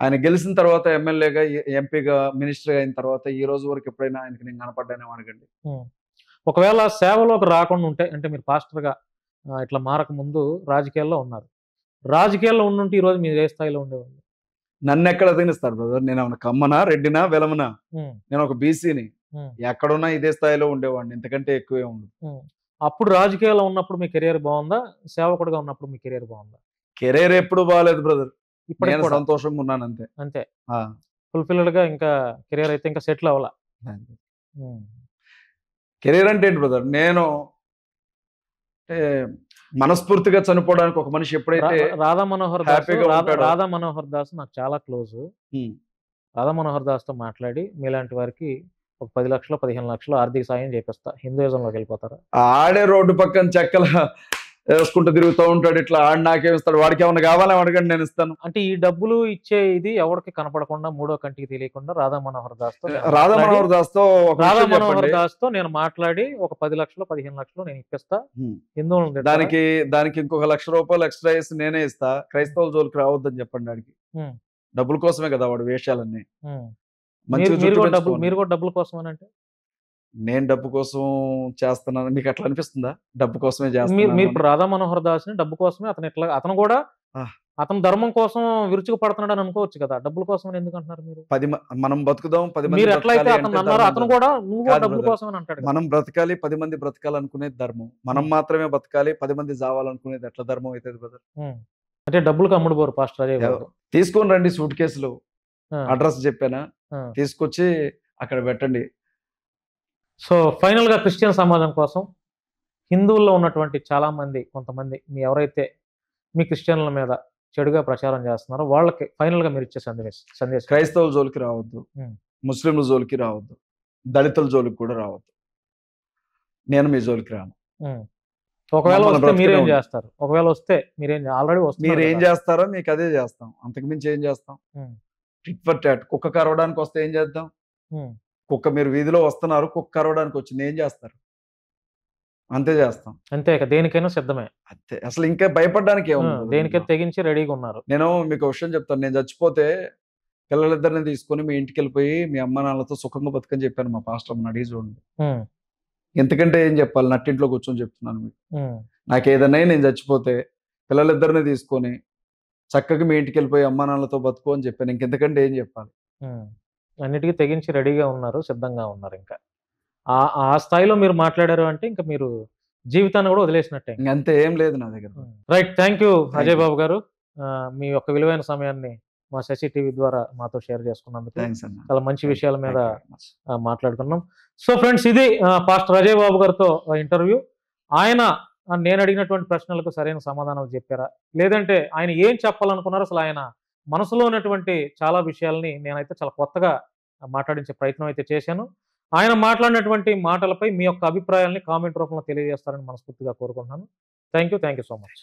ఆయన గెలిచిన తర్వాత ఎమ్మెల్యేగా, ఎంపీగా, మినిస్టర్ అయిన తర్వాత ఈ రోజు వరకు ఎప్పుడైనా ఆయనకి నేను కనపడ్డానే అడగండి. ఒకవేళ సేవలోకి రాకుండా ఉంటే, అంటే మీరు పాస్టర్ గా ఇట్లా మారక ముందు రాజకీయాల్లో ఉన్నారు, రాజకీయాల్లో ఉండుంటే ఈ రోజు మీరు ఏ స్థాయిలో ఉండేవాళ్ళు? నన్ను ఎక్కడ అధిగమిస్తారు బ్రదర్? నేను ఏమన్నా కమ్మనా, రెడ్డినా, వెలమనా? నేను ఒక బీసీని. ఎక్కడున్నా ఇదే స్థాయిలో ఉండేవాడిని, ఇంతకంటే ఎక్కువే ఉండదు. అప్పుడు రాజకీయాల్లో ఉన్నప్పుడు మీ కెరీర్ బాగుందా? సేవకుడుగా ఉన్నప్పుడు మీ కెరీర్ బాగుందా? కెరీర్ ఎప్పుడు బాగాలేదు బ్రదర్. ఇప్పుడు సంతోషంగా ఉన్నాను అంతే. అంతే. ఫుల్ఫిల్డ్ గా ఇంకా కెరీర్ అయితే ఇంకా సెటిల్ అవ్వాలా. కెరీర్ అంటే ఏంటి బ్రదర్? నేను మనస్ఫూర్తిగా చనిపోవడానికి ఒక మనిషి ఎప్పుడైతే రాధా మనోహర్ దాస్ నాకు చాలా క్లోజ్. రాధా మనోహర్ దాస్ తో మాట్లాడి మీలాంటి వారికి ఒక 10 లక్షలు 15 లక్షలు ఆర్థిక సాయం చేపిస్తా, హిందూయిజంలోకి వెళ్ళిపోతారా? ఆడే రోడ్డు పక్కన చెక్కల వేసుకుంటూ తిరుగుతూ ఉంటాడు, ఇట్లా ఆడు నాకేం ఇస్తాడు, వాడికి ఏమన్నా కావాలని అడగండి నేను ఇస్తాను. అంటే ఈ డబ్బులు ఇచ్చే ఇది ఎవరికి కనపడకుండా మూడో కంటికి తెలియకుండా రాధా మనోహర్ దాస్తో రాధా మనోహర్ దాస్తో ఒక రాధా విషయం మనోహర్ చెప్పండి. దాస్తో నేను మాట్లాడి ఒక 10 లక్షలు 15 లక్షలు నేను ఇప్పిస్తా, హ్మ్. హిందువులను తిడతారా? దానికి ఇంకొక ₹1,00,000 ఎక్స్ట్రా వేసి నేనే ఇస్తా, క్రైస్తవుల జోలికి రావద్దని చెప్పండి ఆడికి. ఉమ్, డబ్బుల కోసమే కదా వాడు వేషాలన్నీ. ఉమ్. మంచిగా మీరు జుట్టు కూడా డబ్బులు పెంచుకోవాలి. కోసం అని అంటే నేను డబ్బు కోసం చేస్తున్నాను, మీకు అట్లా అనిపిస్తుందా? డబ్బు కోసమే మీరు చేస్తున్నాను మీరు అని? ఇప్పుడు రాధా మనోహర్ దాస్ని డబ్బు కోసమే అతను కూడా ఆ, అతను ధర్మం కోసం విరుచుకు పడుతున్నాడు అని అనుకోవచ్చు కదా, డబ్బుల కోసం అని ఎందుకు అంటున్నారు మీరు? మనం బతుకుదాం, 10 మంది మీరు ఎట్లయితే బ్రతకాలి అతను అంటే అన్నారో ధర్మం అతను కదా. కూడా నువ్వు కాదు డబ్బుల బ్రదర్, కోసం అని అంటాడు కదా. మనం బ్రతకాలి, 10 మంది బ్రతకాలనుకునేది ధర్మం. మనం మాత్రమే బతకాలి, 10 మంది చావాలనుకునేది ఎట్లా ధర్మం అవుతుంది బ్రదర్? ఉమ్. అంటే డబ్బులకు అమ్ముడు పోరు పాస్టర్ అజయ్ బాబు. తీసుకొని రండి సూట్ కేసులు, ఆ, అడ్రస్ చెప్పానా, ఆ. తీసుకొచ్చి అక్కడ పెట్టండి. సో ఫైనల్ గా క్రిస్టియన్ సమాజం కోసం హిందువుల్లో ఉన్నటువంటి చాలా మంది కొంతమంది మీ ఎవరైతే మీ క్రిస్టియన్ల మీద చెడుగా ప్రచారం చేస్తున్నారో వాళ్ళకి ఫైనల్ గా మీరు ఇచ్చే సందేశం. క్రైస్తవుల జోలికి రావద్దు, ఉమ్, ముస్లింల జోలికి రావద్దు, దళితుల జోలికి కూడా రావద్దు. నేను మీ జోలికి రాను. ఉమ్. ఒకవేళ మమ్మల్ని వస్తే బ్రతికినే మీరేం ఉండు. చేస్తారు? ఒకవేళ వస్తే ఆల్రెడీ మీరు వస్తున్నారు ఏం కదా. చేస్తారో మీకు అదే చేస్తాం, అంతకుమించి ఏం చేస్తాం? ఉమ్, టిట్ ఫర్ టాట్. కుక్క కరవడానికి వస్తే ఏం చేద్దాం? ఉమ్. కుక్క, మీరు వీధిలో వస్తున్నారు, కుక్క కరవడానికి వచ్చింది, ఏం చేస్తారు? అంతే చేస్తాం. అంతే ఇక దేనికైనా సిద్ధమే. అంతే, అసలు ఇంకా భయపడడానికి ఏముంది brother దేనికైనా ఇందులో? తెగించి రెడీగా ఉన్నారు. నేను మీకు ఒక విషయం చెప్తాను. నేను చచ్చిపోతే పిల్లలిద్దరిని తీసుకొని మీ ఇంటికి వెళ్ళిపోయి మీ అమ్మ నాన్నలతో సుఖంగా బతుకని చెప్పాను మా పాస్టర్ అమ్మని అడిగి చూడండి. ఉమ్, ఎంతకంటే ఏం చెప్పాలి? నట్టింట్లో కూర్చొని చెప్తున్నాను మీకు. ఉమ్, నాకు ఏదైనా నేను చచ్చిపోతే పిల్లలిద్దరిని తీసుకొని చక్కగా మీ ఇంటికి వెళ్ళిపోయి అమ్మా నాన్నలతో బతుకు అని చెప్పాను. ఇంకెంతకంటే ఏం చెప్పాలి? ఉమ్. అన్నిటికీ తెగించి రెడీగా ఉన్నారు, సిద్ధంగా ఉన్నారు. ఇంకా ఆ ఆ స్థాయిలో మీరు మాట్లాడారు అంటే ఇంకా మీరు జీవితాన్ని కూడా వదిలేసినట్టే. ఇంకంతే, ఏం లేదు నా దగ్గర. Right, thank you Ajay you. బాబు గారు. మీ యొక్క విలువైన సమయాన్ని మా శశి టీవీ ద్వారా మాతో షేర్ చేసుకున్నందుకు థ్యాంక్స్ అన్న. చాలా మంచి విషయాల మీద Thank you very much. మాట్లాడుకున్నాం. సో ఫ్రెండ్స్, ఇది పాస్టర్ అజయ్ బాబు గారితో ఇంటర్వ్యూ. ఆయన నేను అడిగినటువంటి ప్రశ్నలకు సరైన సమాధానాలు చెప్పారా, లేదంటే ఆయన ఏం చెప్పాలనుకున్నారో, అసలు ఆయన మనసులో ఉన్నటువంటి చాలా విషయాల్ని నేనైతే చాలా కొత్తగా మాట్లాడించే ప్రయత్నం అయితే చేశాను. ఆయన మాట్లాడినటువంటి మాటలపై మీ యొక్క అభిప్రాయాల్ని కామెంట్ రూపంలో తెలియజేస్తారని మనస్ఫూర్తిగా కోరుకుంటున్నాను. Thank you so much.